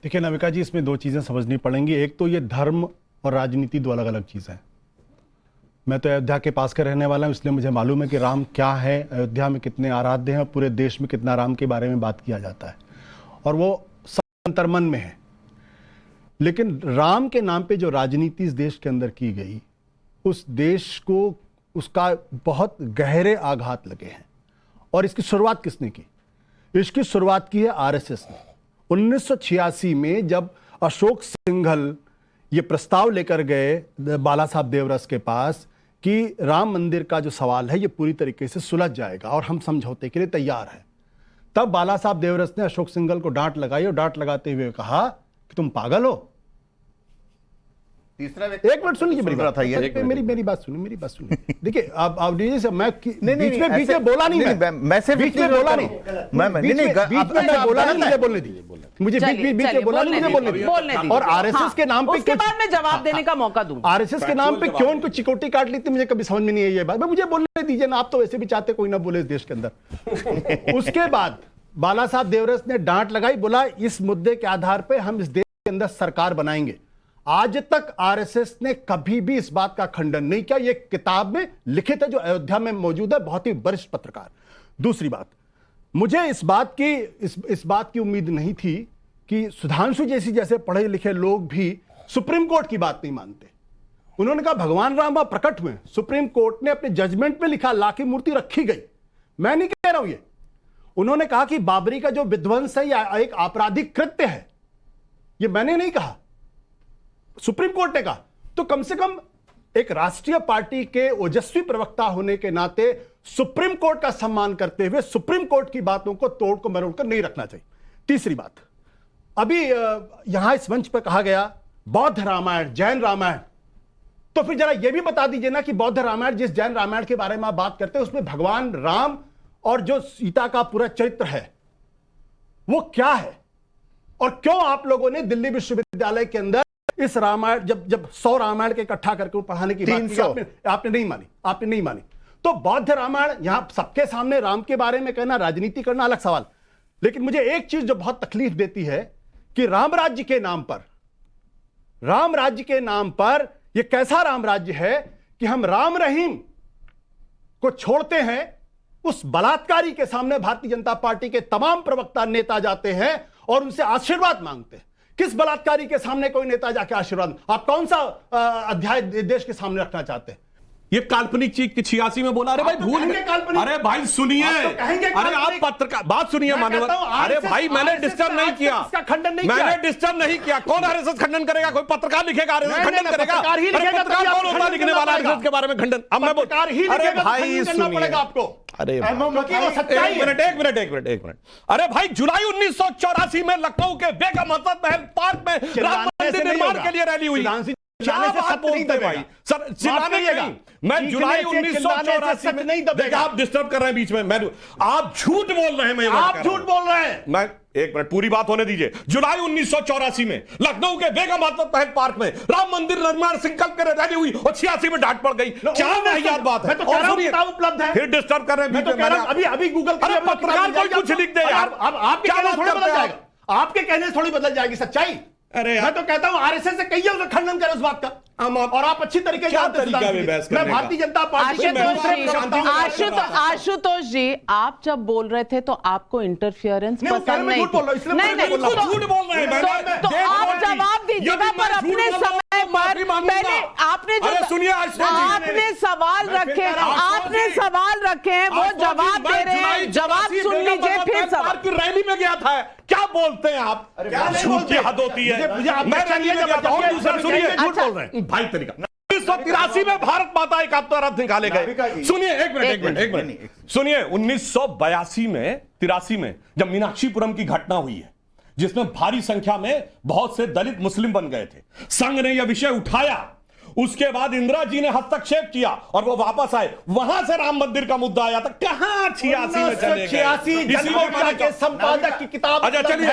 देखिए नाविका जी, इसमें दो चीजें समझनी पड़ेंगी। एक तो ये धर्म और राजनीति दो अलग अलग चीज़ है। मैं तो अयोध्या के पास का रहने वाला हूं, इसलिए मुझे मालूम है कि राम क्या है, अयोध्या में कितने आराध्य हैं, पूरे देश में कितना राम के बारे में बात किया जाता है और वो सब अंतर्मन में है। लेकिन राम के नाम पे जो राजनीति इस देश के अंदर की गई, उस देश को उसका बहुत गहरे आघात लगे हैं। और इसकी शुरुआत किसने की? इसकी शुरुआत की है आरएसएस ने। 1986 में जब अशोक सिंघल ये प्रस्ताव लेकर गए बाला साहब देवरस के पास कि राम मंदिर का जो सवाल है ये पूरी तरीके से सुलझ जाएगा और हम समझौते के लिए तैयार हैं, तब बाला साहब देवरस ने अशोक सिंघल को डांट लगाई और डांट लगाते हुए कहा कि तुम पागल हो। तीसरा एक मिनट सुन लीजिए मेरी बात, मेरी बात सुनिए। देखिए आप डीजे से मैं बीच में बोला नहीं, मैं सिर्फ बीच में बोला नहीं, मैं बोला नहीं, मुझे बोलने दीजिए, मुझे बीच में बोला नहीं, मुझे बोलने दीजिए। और आरएसएस के नाम पे उसके बाद मैं जवाब देने का मौका दूंगा। आरएसएस के नाम पे क्यों उनको चिकोटी काट ली थी, मुझे कभी समझ में नहीं आई ये बात। मुझे बोलने दीजिए ना, आप तो वैसे भी चाहते कोई ना बोले इस देश के अंदर। उसके बाद बाला साहब देवरस ने डांट लगाई, बोला इस मुद्दे के आधार पर हम इस देश के अंदर सरकार बनाएंगे। आज तक आरएसएस ने कभी भी इस बात का खंडन नहीं किया। ये किताब में लिखित है जो अयोध्या में मौजूद है, बहुत ही वरिष्ठ पत्रकार। दूसरी बात, मुझे इस बात की उम्मीद नहीं थी कि सुधांशु जैसे पढ़े लिखे लोग भी सुप्रीम कोर्ट की बात नहीं मानते। उन्होंने कहा भगवान राम वहां प्रकट हुए, सुप्रीम कोर्ट ने अपने जजमेंट में लिखा ला की मूर्ति रखी गई। मैं नहीं कह रहा हूं ये। उन्होंने कहा कि बाबरी का जो विध्वंस है यह एक आपराधिक कृत्य है, ये मैंने नहीं कहा, सुप्रीम कोर्ट ने कहा। तो कम से कम एक राष्ट्रीय पार्टी के ओजस्वी प्रवक्ता होने के नाते सुप्रीम कोर्ट का सम्मान करते हुए सुप्रीम कोर्ट की बातों को तोड़ को मरोड़ कर नहीं रखना चाहिए। तीसरी बात, अभी यहां इस मंच पर कहा गया बौद्ध रामायण, जैन रामायण, तो फिर जरा यह भी बता दीजिए ना कि बौद्ध रामायण, जिस जैन रामायण के बारे में आप बात करते हैं, उसमें भगवान राम और जो सीता का पूरा चरित्र है वो क्या है? और क्यों आप लोगों ने दिल्ली विश्वविद्यालय के अंदर इस रामायण जब 100 रामायण के इकट्ठा करके पढ़ाने की बात की, आपने नहीं मानी। तो बौद्ध रामायण, यहां सबके सामने राम के बारे में कहना, राजनीति करना अलग सवाल। लेकिन मुझे एक चीज जो बहुत तकलीफ देती है कि राम राज्य के नाम पर यह कैसा राम राज्य है कि हम राम रहीम को छोड़ते हैं, उस बलात्कारी के सामने भारतीय जनता पार्टी के तमाम प्रवक्ता नेता जाते हैं और उनसे आशीर्वाद मांगते हैं। किस बलात्कारी के सामने कोई नेता जाके आशीर्वाद? आप कौन सा अध्याय देश के सामने रखना चाहते हैं? ये काल्पनिक चीज की 86 में बोला। अरे भाई भूल गए। अरे भाई सुनिए, अरे आप पत्रकार बात सुनिए मानव। अरे भाई मैंने डिस्टर्ब नहीं किया, मैंने डिस्टर्ब नहीं किया। कौन आरएसएस खंडन करेगा? कोई पत्रकार लिखेगा आरएसएस खंडन करेगा? पत्रकार कौन होता है लिखने वाला आरएसएस के बारे में खंडन? अब मैं बोल, अरे भाई सुनिए आपको, अरे एक मिनट। अरे भाई जुलाई 1984 में लखनऊ के बेगम हसन महल पार्क में राम मंदिर निर्माण के लिए रैली हुई। क्या बात बोलते भाई सर, चिल्लाने नहीं। मैं जुलाई 1984 में नहीं, देखिए आप डिस्टर्ब कर रहे हैं बीच में। मैं आप झूठ बोल रहे हैं। आप झूठ बोल रहे हैं। मैं एक मिनट पूरी बात होने दीजिए। जुलाई 1984 में लखनऊ के बेगम हसन महल पार्क में राम मंदिर निर्माण संकल्प के रैली हुई और 86 में डांट पड़ गई। क्या वाहियात बात है। किताब उपलब्ध है, फिर डिस्टर्ब कर रहे हैं। अभी गूगल पत्रकार कोई कुछ लिख दे यार। अब आपके कहने थोड़ी बदल जाएगा, आपके कहने थोड़ी बदल जाएगी सच्चाई। अरे मैं तो कहता हूं आरएसएस से कहिए उसे खंडन करे उस बात का। और आप अच्छी तरीके से मैं भारतीय जनता पार्टी आशुतोष जी, आप जब बोल रहे थे तो आपको इंटरफियरेंस पसंद नहीं थी। नहीं, झूठ बोल रहे हैं। तो आप जवाब दीजिएगा पर अपने समय पर। पहले आपने जो सुनिए, आपने सवाल रखे, आपने सवाल रखे हैं वो जवाब दे रहे हैं। जवाब सुन लीजिए फिर सवाल। रैली में गया था, क्या बोलते हैं आप? झूठ की हद होती है। मैं रैली में गया था और दूसरा सुनिए, झूठ बोल रहे हैं भाई तरीका। 1983 में भारत माता एक आपका रथ निकाले गए। सुनिए एक मिनट सुनिए। 1982 में 83 में जब मीनाक्षीपुरम की घटना हुई है जिसमें भारी संख्या में बहुत से दलित मुस्लिम बन गए थे, संघ ने यह विषय उठाया। उसके बाद इंदिरा जी ने हस्तक्षेप किया और वो वापस आए। वहां से राम मंदिर का मुद्दा आया था। कहां 86 में चले गए? के संपादक की किताब। अच्छा चलिए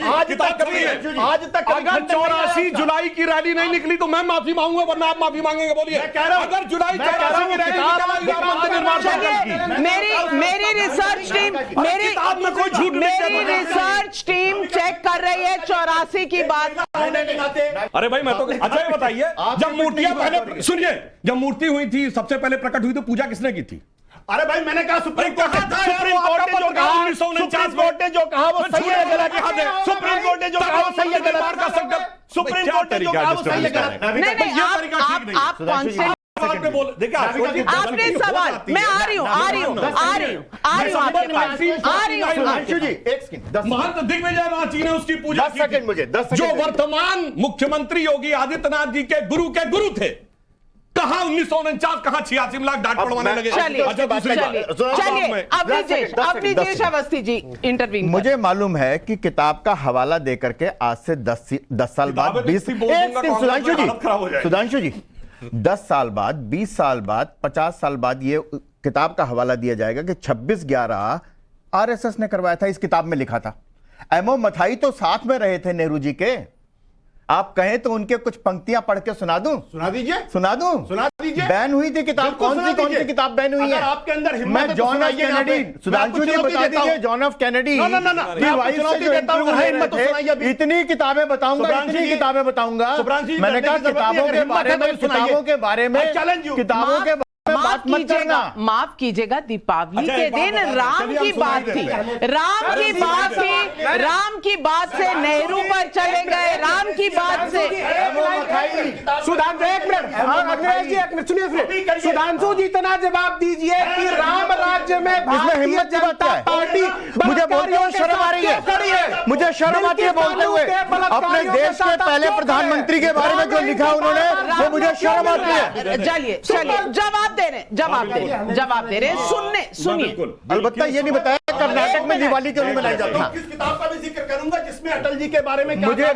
आज तक अगर 84 जुलाई की रैली नहीं निकली तो मैं माफी मांगूंगा, वरना आप माफी मांगेंगे। बोलिए अगर जुलाई 84 की रैली मेरी रिसर्च टीम चेक कर रही है 84 की बात। अरे भाई मैं तो अच्छा ये बताइए, जब मूर्तियां पहले सुनिए, जब मूर्ति हुई थी सबसे पहले प्रकट हुई तो पूजा किसने की थी? अरे भाई मैंने कहा सुप्रीम कोर्ट ने जो कहा, सुप्रीम कोर्ट ने जो कहा वो सही है गलत? सुप्रीम कोर्ट ने जो कहा वो सही है गलत? सुप्रीम कोर्ट ने जो कहा वो सही है गलत? नहीं, आप कौन से आपने सवाल, मैं आ रही हूं महंत दिग्विजय रांची ने उसकी पूजा की, जो वर्तमान मुख्यमंत्री योगी आदित्यनाथ जी के गुरु थे। कहां 1949, कहां 86 में लाख डांट पड़वाने लगे। चलिए अवनीश अवस्थी जी इंटरव्यू। मुझे मालूम है कि किताब का हवाला देकर के आज से 10 साल बाद 20 सुधांशु जी 10 साल बाद, 20 साल बाद, 50 साल बाद ये किताब का हवाला दिया जाएगा कि 26/11 आरएसएस ने करवाया था। इस किताब में लिखा था। एमओ मथाई तो साथ में रहे थे नेहरू जी के। आप कहें तो उनके कुछ पंक्तियां पढ़ के सुना दूं? सुना दीजिए। सुना दीजिए। बैन हुई थी किताब। कौन सी किताब बैन हुई है? आपके अंदर मैं जॉन ऑफ कैनेडी, सुधांशु जी बता दीजिए, जॉन ऑफ कैनेडी इतनी किताबें बताऊंगा, इतनी किताबें बताऊंगा। मैंने कहा किताबों के बारे में माफ कीजिएगा, दीपावली के दिन राम की बात थी। राम की बात से नेहरू पर चले गए। राम की बात से सुधांशु एक मिनट सुनिए। सुधांशु जी इतना जवाब दीजिए कि राम राज्य में भारतीय जनता पार्टी मुझे बोलते हुए शर्म आ रही है। मुझे शर्म आती है बोलते हुए। अपने देश के पहले प्रधानमंत्री के बारे में जो लिखा उन्होंने वो मुझे शर्म आती है। चलिए जवाब दे रहे सुनिए। अलबत्ता ये नहीं बताया कर्नाटक में दिवाली क्यों नहीं मनाई जाती। किस किताब का भी जिक्र करूंगा जिसमें अटल जी के बारे में मुझे आप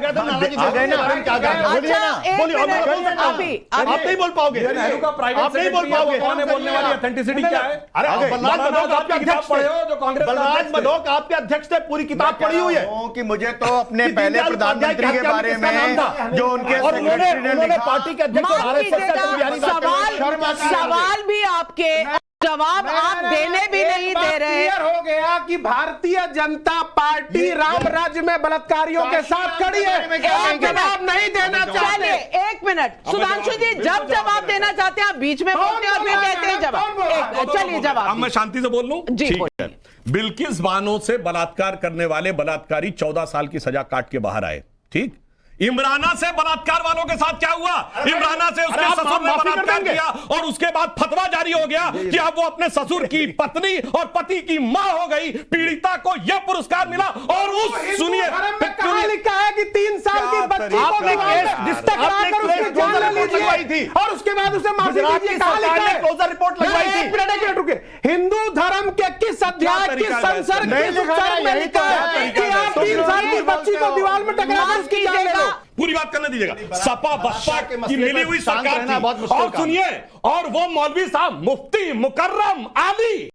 नहीं बोल पाओगे। आप नहीं बोल पाओगे। बोलने वाली ऑथेंटिसिटी क्या है? अरे बलराज मधोक आपके अध्यक्ष थे, पूरी किताब पढ़ी हुई है। कि मुझे तो अपने पहले प्रधानमंत्री के बारे में जो उनके उन्होंने पार्टी के अध्यक्ष सवाल भी आपके, जवाब आप देने भी नहीं दे रहे। हो गया कि भारतीय जनता पार्टी राम राज्य में बलात्कारियों के साथ खड़ी है। जवाब नहीं देना चाहते। एक मिनट सुधांशु जी, जब जवाब देना चाहते हैं आप बीच में बोलते हैं और फिर कहते हैं जवाब। चलिए जवाब। अब मैं शांति से बोल लूं? जी ठीक है। बिल्किस बानो से बलात्कार करने वाले बलात्कारी 14 साल की सजा काट के बाहर आए। ठीक, इमराना से बलात्कार वालों के साथ क्या हुआ? इमराना से उसके ससुर ने बलात्कार किया और उसके बाद फतवा जारी हो गया कि अब वो अपने ससुर की पत्नी और पति की मां हो गई। पीड़िता को यह पुरस्कार मिला। और उस सुनिए कहां लिखा है कि 3 साल की बच्ची को रिश्ता कराकर उसकी जान ले ली थी और उसके बाद उसे माफी दीजिए? कहां लिखा है? क्लोजर रिपोर्ट लगवाई थी। एक मिनट रुके। हिंदू धर्म के किस अध्याय किस संसर्ग में लिखा है कि आप 3 साल की बच्ची को दीवार में टकराकर उसकी जान ले लो? पूरी बात करने दीजिएगा। सपा बसपा की मिली हुई सरकार थी। और सुनिए, और वो मौलवी साहब मुफ्ती मुकर्रम आली।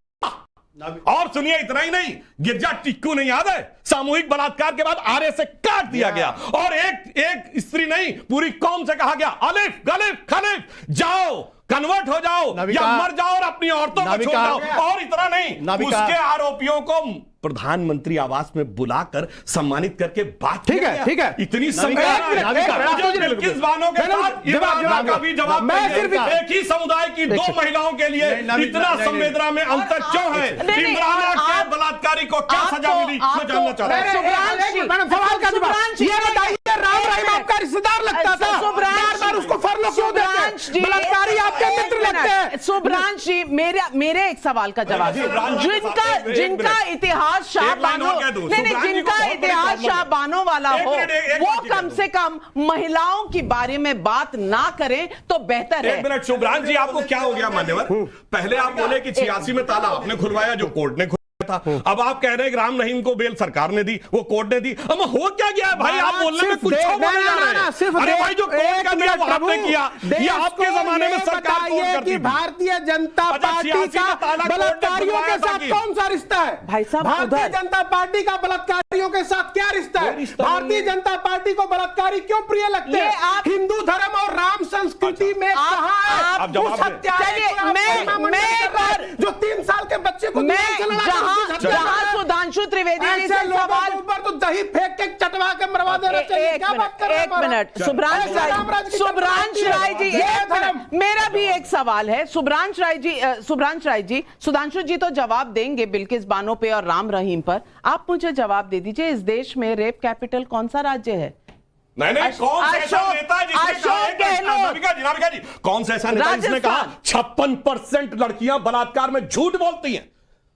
और सुनिए, इतना ही नहीं, गिरजा टिक्कू नहीं याद है? सामूहिक बलात्कार के बाद आरे से काट दिया गया और एक स्त्री नहीं पूरी कौम से कहा गया अलिफ गलिफ खलिफ, जाओ कन्वर्ट हो जाओ या मर जाओ और अपनी औरतों को छोड़ जाओ। और इतना नहीं, उसके आरोपियों को प्रधानमंत्री आवास में बुलाकर सम्मानित करके बात ठीक है ठीक है इतनी किस बानों के साथ भी जवाब। मैं सिर्फ एक ही समुदाय की 2 महिलाओं के लिए इतना संवेदना में अंतर क्यों है? इमरान के बलात्कारी को क्या सजा मिली, मैं जानना चाहता हूं। सवाल का जवाब ये बताइए, राम रहीम आपका रिश्तेदार लगता था, बार-बार उसको फरलो क्यों देते? बलात्कारी आपके मित्र लगते हैं। सुब्रांश जी, मेरे एक सवाल का जवाब, जिनका इतिहास शाहबानो, नहीं जिनका इतिहास शाहबानो वाला हो, वो कम से कम महिलाओं के बारे में बात ना करें तो बेहतर है। एक मिनट सुब्रांश जी, आपको क्या हो गया मान्यवर? पहले आप बोले कि 86 में ताला आपने खुलवाया जो कोर्ट ने था। अब आप कह रहे हैं कि राम रहीम को बेल सरकार ने दी, वो कोर्ट ने दी। अब हो क्या गया भाई? आप बोलने में कुछ अरे भाई, जो कोर्ट का दिया वो आपने किया। ये आपके जमाने में सरकार कि भारतीय जनता पार्टी का बलात्कारियों के साथ कौन सा रिश्ता है? भाई साहब, भारतीय जनता पार्टी का बलात्कारियों के साथ क्या रिश्ता है? भारतीय जनता पार्टी को बलात्कारी क्यों प्रिय लगते हैं? हिंदू धर्म और राम संस्कृति में कहां है जो 3 साल के बच्चे को जहां सुधांशु त्रिवेदी जी से सवाल ऊपर तो दही फेंक के चटवा के मरवा देना चाहिए। क्या बात कर रहे हैं? एक मिनट सुब्रांश राय जी, एक मिनट, मेरा भी एक सवाल है। सुब्रांश राय जी, सुधांशु जी तो जवाब देंगे बिल्किस बानो पे और राम रहीम पर। आप मुझे जवाब दे दीजिए, इस देश में रेप कैपिटल कौन सा राज्य है? नहीं, कौन सा ऐसा नेता है जिसने कहा, नाविका जी, कौन सा ऐसा नेता जिसने कहा 56% लड़कियां बलात्कार में झूठ बोलती हैं?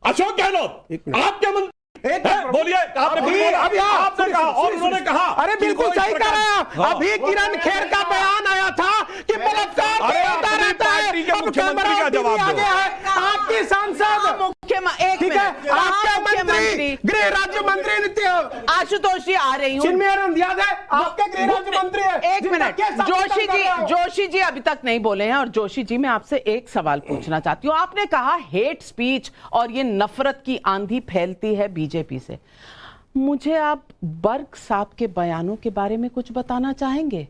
अशोक गहलोत आपके मंत्री बोलिए, आपने कहा और उन्होंने कहा। अरे बिल्कुल सही कह रहे हैं। अभी किरण खेर का बयान आया था कि बलात्कार होता रहता है। अब कैमरा आ गया है। आपकी सांसद आपके मंत्री गृह राज्य मंत्री आशुतोष जी आ रही हूँ, याद है? आपके गृह राज्य मंत्री है। एक मिनट, जोशी जी अभी तक नहीं बोले हैं। और जोशी जी, मैं आपसे एक सवाल पूछना चाहती हूँ। आपने कहा हेट स्पीच और ये नफरत की आंधी फैलती है बीजेपी से। मुझे आप बर्ग साहब के बयानों के बारे में कुछ बताना चाहेंगे?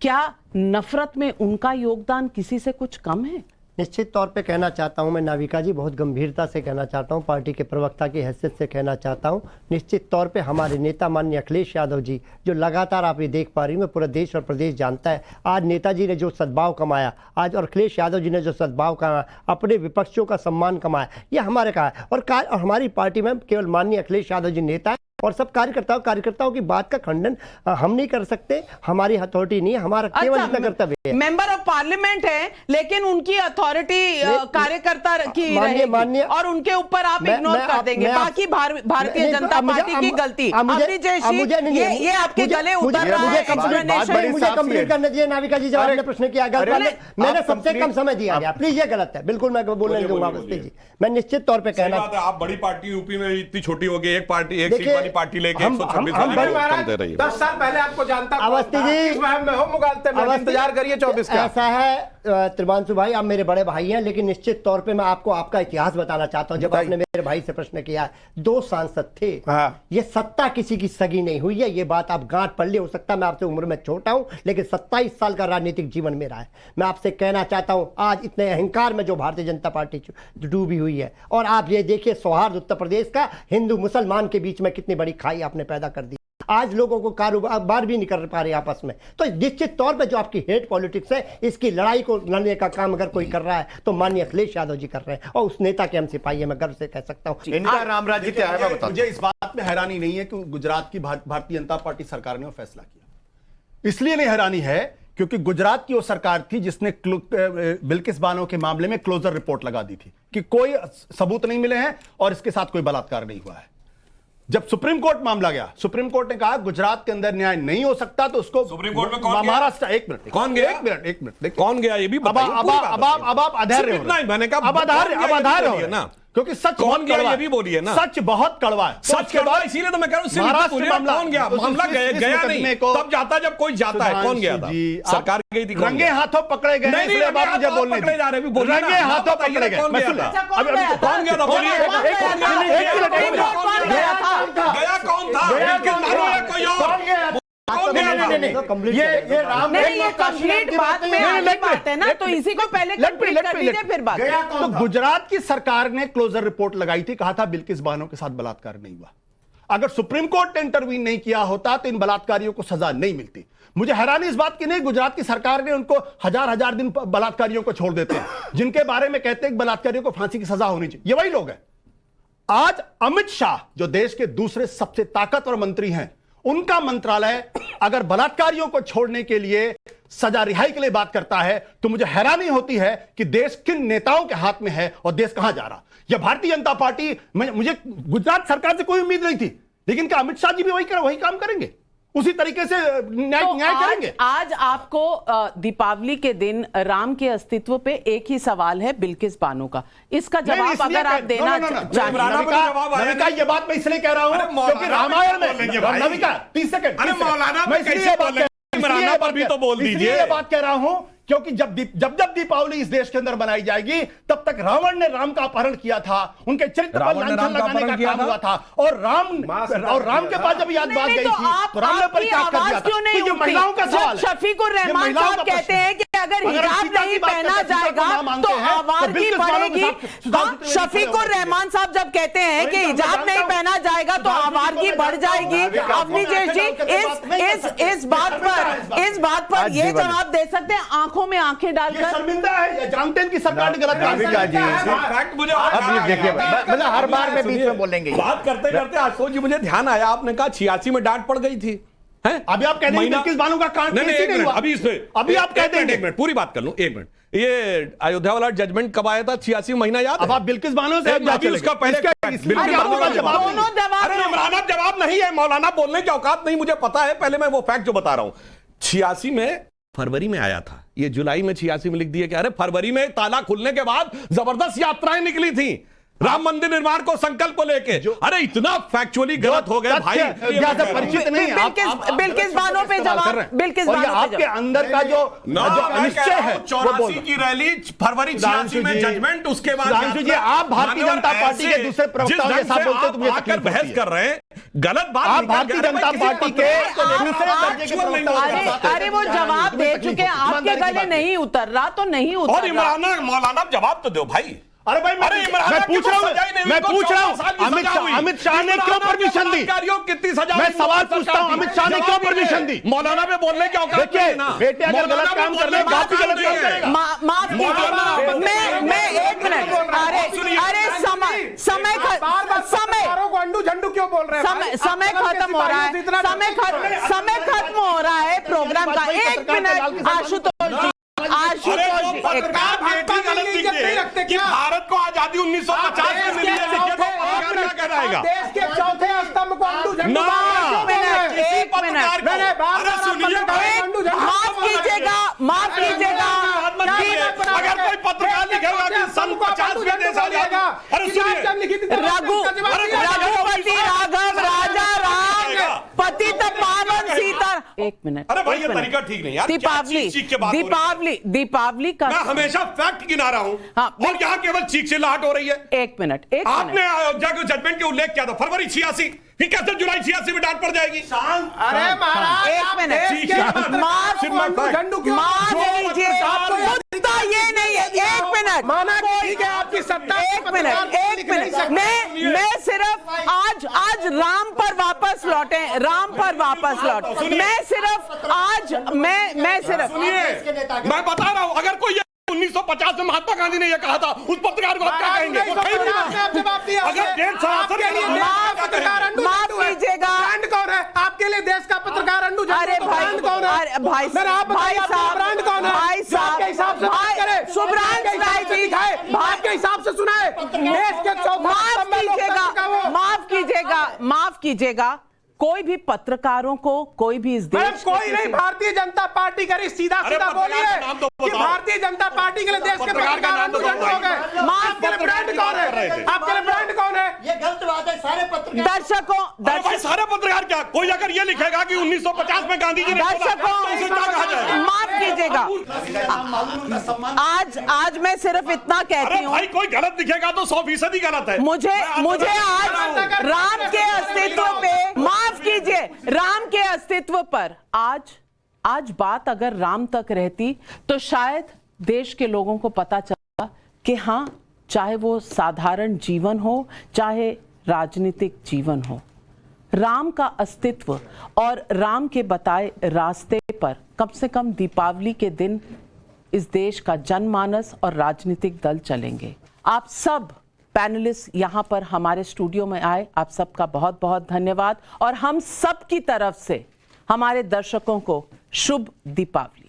क्या नफरत में उनका योगदान किसी से कुछ कम है? निश्चित तौर पे कहना चाहता हूं मैं नाविका जी, बहुत गंभीरता से कहना चाहता हूं, पार्टी के प्रवक्ता की हैसियत से कहना चाहता हूं। निश्चित तौर पे हमारे नेता माननीय अखिलेश यादव जी, जो लगातार आप ये देख पा रही हूँ, पूरा देश और प्रदेश जानता है, आज नेताजी ने जो सद्भाव कमाया, आज और अखिलेश यादव जी ने जो सद्भाव कमाया, अपने विपक्षियों का सम्मान कमाया, ये हमारे का है। और हमारी पार्टी में केवल माननीय अखिलेश यादव जी नेता है और सब कार्यकर्ताओं की बात का खंडन हम नहीं कर सकते। हमारी अथॉरिटी नहीं है, हमारा केवल इतना कर्तव्य है। मेंबर ऑफ पार्लियामेंट है, लेकिन उनकी अथॉरिटी कार्यकर्ता की रहेगी और उनके ऊपर आप इग्नोर कर देंगे। बाकी भारतीय जनता पार्टी की गलती। ये आपके गले उतर रहा है। मुझे कंप्लीट करने दीजिए नाविका जी, जब आपने प्रश्न किया मैंने सबसे कम समय दिया गया। प्लीज, ये गलत है, बिल्कुल मैं बोलने नहीं दूंगा। जी, मैं निश्चित तौर पर कहना, आप बड़ी पार्टी यूपी में इतनी छोटी हो गई, एक पार्टी एक सीट पार्टी लेके 126 कम दे रही है। 10 साल पहले आपको जानता अवस्थी जी, में हो मुगालते में, इंतजार करिए 24 का। ऐसा है त्रिवांशु भाई, आप मेरे बड़े भाई हैं, लेकिन निश्चित तौर पे मैं आपको आपका इतिहास बताना चाहता हूं। जब आपने मेरे भाई से प्रश्न किया, 2 सांसद थे, ये सत्ता किसी की सगी नहीं हुई है। ये बात आप गांठ पढ़ ले, हो सकता है मैं आपसे उम्र में छोटा हूं, लेकिन 27 साल का राजनीतिक जीवन मेरा है। मैं आपसे कहना चाहता हूं, आज इतने अहंकार में जो भारतीय जनता पार्टी डूबी हुई है, और आप ये देखिए सौहार्द उत्तर प्रदेश का हिंदू मुसलमान के बीच में कितनी बड़ी खाई आपने पैदा कर दी। आज लोगों को कारोबार भी नहीं कर पा रहे आपस में। तो निश्चित तौर पे जो आपकी हेट पॉलिटिक्स है, इसकी लड़ाई को लड़ने का काम अगर कोई कर रहा है तो माननीय अखिलेश यादव जी कर रहे हैं, और उस नेता के हम सिपाही हैं, मैं गर्व से कह सकता हूं। इनका राम राज्य क्या है मैं बताता हूं। मुझे इस बात में हैरानी नहीं है कि गुजरात की भारतीय जनता पार्टी सरकार ने फैसला किया। इसलिए नहीं हैरानी है क्योंकि गुजरात की वो सरकार थी जिसने बिल्किस बानो के मामले में क्लोजर रिपोर्ट लगा दी थी कि कोई सबूत नहीं मिले हैं और इसके साथ कोई बलात्कार नहीं हुआ है। जब सुप्रीम कोर्ट मामला गया, सुप्रीम कोर्ट ने कहा गुजरात के अंदर न्याय नहीं हो सकता, तो उसको सुप्रीम कोर्ट में कौन गया? महाराष्ट्र। एक मिनट कौन गया? एक मिनट कौन गया ये भी बताइए। अब आप अधैर्य हो रहे हैं। मैंने कहा अब अधैर्य हो रहे हैं ना, क्योंकि सच कौन बहुत गया कड़वा ये है। भी बोलिए ना। सच बहुत कड़वा है। सच कड़वा, इसीलिए तो मैं कह रहा हूं महाराष्ट्र मामला कौन गया? मामला गया नहीं, तब जाता जब कोई जाता है। कौन गया था? सरकार गई थी। रंगे हाथों पकड़े गए, नहीं इसलिए बात मुझे बोलने पकड़े जा रहे, रंगे हाथों पकड़े गए। कौन गया था? कौन गया था? बोलिए गया कौन था? कोई और? ये राम नहीं, ये कंप्लीट बात में आगे बात है ना, तो इसी को पहले कंप्लीट कर दीजिए फिर बात। तो गुजरात की सरकार ने क्लोजर रिपोर्ट लगाई थी, कहा था बिल्किस बानो के साथ बलात्कार नहीं हुआ। अगर सुप्रीम कोर्ट ने इंटरवीन नहीं किया होता तो इन बलात्कारियों को सजा नहीं मिलती। मुझे हैरानी इस बात की नहीं, गुजरात की सरकार ने उनको हजार दिन बलात्कारियों को छोड़ देते हैं, जिनके बारे में कहते हैं कि बलात्कारियों को फांसी की सजा होनी चाहिए। ये वही लोग हैं। आज अमित शाह जो देश के दूसरे सबसे ताकतवर मंत्री हैं, उनका मंत्रालय अगर बलात्कारियों को छोड़ने के लिए सजा रिहाई के लिए बात करता है तो मुझे हैरानी होती है कि देश किन नेताओं के हाथ में है और देश कहां जा रहा। यह भारतीय जनता पार्टी, मुझे गुजरात सरकार से कोई उम्मीद नहीं थी, लेकिन क्या अमित शाह जी भी वही काम करेंगे, उसी तरीके से न्याय करेंगे? आज आपको दीपावली के दिन राम के अस्तित्व पे एक ही सवाल है, बिल्किस बानो का। इसका जवाब अगर आप देना चाहें। ये बात मैं इसलिए कह रहा हूं क्योंकि रामायण में 30 सेकंड इमराना पर भी तो बोल दीजिए। ये बात कह रहा हूं क्योंकि जब दीपावली इस देश के अंदर मनाई जाएगी, तब तक रावण ने राम का अपहरण किया था, उनके चरित्र पर लांछन लगाने का काम हुआ था, और राम के पास जब याद बात गई थी तो राम ने परित्याग कर दिया था। तो ये महिलाओं का सवाल है। शफीकुर रहमान साहब कहते हैं कि अगर हिजाब नहीं पहना जाएगा तो आवारगी बढ़ेगी। शफीकुर रहमान साहब जब कहते हैं कि हिजाब नहीं पहना जाएगा तो आवारगी बढ़ जाएगी, अवनीश जी इस बात पर ये जवाब दे सकते हैं आंखों में आंखें डालकर? शर्मिंदा है, जानते हैं कि सरकार ने गलत काम किया। अब देखिए, मतलब हर बार में बीच में बोलेंगे। बात करते करते आशुतोष जी मुझे ध्यान आया, आपने कहा 86 में डांट पड़ गई थी। अभी आप कहते हैं बिल्किस बानो का कांड नहीं हुआ। अभी आप कहते हैं, एक मिनट पूरी बात कर लूं, एक मिनट। ये अयोध्या वाला जजमेंट कब आया था? 86 महीना याद? अब आप बिल्किस बानो से उसका पहले इमरान जवाब नहीं है, मौलाना बोलने की औकात नहीं, मुझे पता है। पहले मैं वो फैक्ट जो बता रहा हूं, 86 में फरवरी में आया था, ये जुलाई में 86 में लिख दिया। क्या? अरे फरवरी में ताला खुलने के बाद जबरदस्त यात्राएं निकली थी राम मंदिर निर्माण को संकल्प को लेके। अरे इतना फैक्चुअली गलत हो गए भाई, परिचित नहीं। बिल्किस बानो पे जवाब, बिल्किस बानो आपके अंदर का जो निश्चय है, 84 की रैली, फरवरी 86 में जजमेंट, उसके बाद जी आप भारतीय जनता पार्टी के दूसरे प्रवक्ताओं के साथ बोलते तो मुझे आकर बहस कर रहे हैं, गलत बात। आप भारतीय जनता पार्टी के दूसरे दर्जे के प्रवक्ता। अरे वो जवाब दे चुके हैं, आपके गले नहीं उतर रहा तो नहीं उतर और इमरान मौलाना जवाब तो दो भाई। अरे भाई मैं पूछ रहा हूं अमित शाह ने क्यों परमिशन दी? कितनी सजा? मैं सवाल पूछता हूं, अमित शाह ने क्यों परमिशन दी? मौलाना पे बोलने की औकात नहीं है ना। बेटे अगर गलत काम कर रहे हैं, बाप भी गलत काम करेगा। माफ कीजिए, मैं एक मिनट। अरे समय झंडू क्यों बोल रहे हैं? समय खत्म हो रहा है, समय खत्म हो रहा है प्रोग्राम का। एक मिनट आशुतोष जी, कि भारत को आजादी 1950 में मिली है, लिखे तो क्या कहलाएगा? देश के चौथे स्तंभ को अंडू झंडू माफ कीजिएगा अगर कोई पत्रकार लिखेगा कि सन 50 में देश आजाद, अरे सुनिए, रघुपति राघव राजा राम पतित पावन सीता। एक मिनट, अरे भाई ये तरीका ठीक नहीं यार। दीपावली का मैं हमेशा फैक्ट गिना रहा हूं। हाँ, और यहाँ केवल चीख चिल्लाहट हो रही है। एक मिनट, आपने अयोध्या के जजमेंट के उल्लेख किया था फरवरी 86, फिर कैसे जुलाई 86 में डांट पड़ जाएगी? अरे महाराज, एक मिनट, माफ कीजिए, मुद्दा ये नहीं है। एक मिनट, माना ठीक है आपकी सत्ता। एक मिनट, मैं सिर्फ आज राम पर वापस लौटे, मैं सिर्फ मैं बता रहा हूं, अगर कोई 1950 में महात्मा गांधी ने यह कहा था, उस पत्रकार को आप क्या कहेंगे? अगर माफ कीजिएगा, आपके लिए देश का पत्रकार लंडू झंडू अरे तो भाई, ब्रांड कौन है? अरे भाई सर, आप भाई बताइए, आपका साहब, ब्रांड कौन है? भाई जो आपके हिसाब से साहब, बात करे, शुभ्रांश आपके हिसाब से राय जी, दिखाए, आपके हिसाब से सुनाए। देश के चौथा माफ स्तंभ है कीजिएगा, लोकतंत्र का वो। माफ कीजिएगा, कोई भी पत्रकारों को, कोई भी इस मैडम, देश कोई नहीं, भारतीय जनता पार्टी करी, सीधा सीधा बोलिए कि भारतीय जनता पार्टी के लिए देश के पत्रकार लंडू झंडू हो गए। आपके लिए ब्रांड कौन है? आपके लिए ब्रांड कौन है? ये गलत बात है। सारे पत्रकार दर्शकों, अरे भाई सारे पत्रकार क्या, कोई अगर ये लिखेगा कि 1950 में गांधी जी ने बोला, तो उसे क्या कहा जाएगा? माफ कीजिएगा, आज मैं सिर्फ इतना कहती अरे हूँ, भाई कोई गलत लिखेगा तो 100% गलत है। मुझे आज राम के अस्तित्व पे, माफ कीजिए, राम के अस्तित्व पर आज बात अगर राम तक रहती तो शायद देश के लोगों को पता चला कि हाँ, चाहे वो साधारण जीवन हो, चाहे राजनीतिक जीवन हो, राम का अस्तित्व और राम के बताए रास्ते पर कम से कम दीपावली के दिन इस देश का जनमानस और राजनीतिक दल चलेंगे। आप सब पैनलिस्ट यहां पर हमारे स्टूडियो में आए, आप सबका बहुत बहुत धन्यवाद और हम सब की तरफ से हमारे दर्शकों को शुभ दीपावली।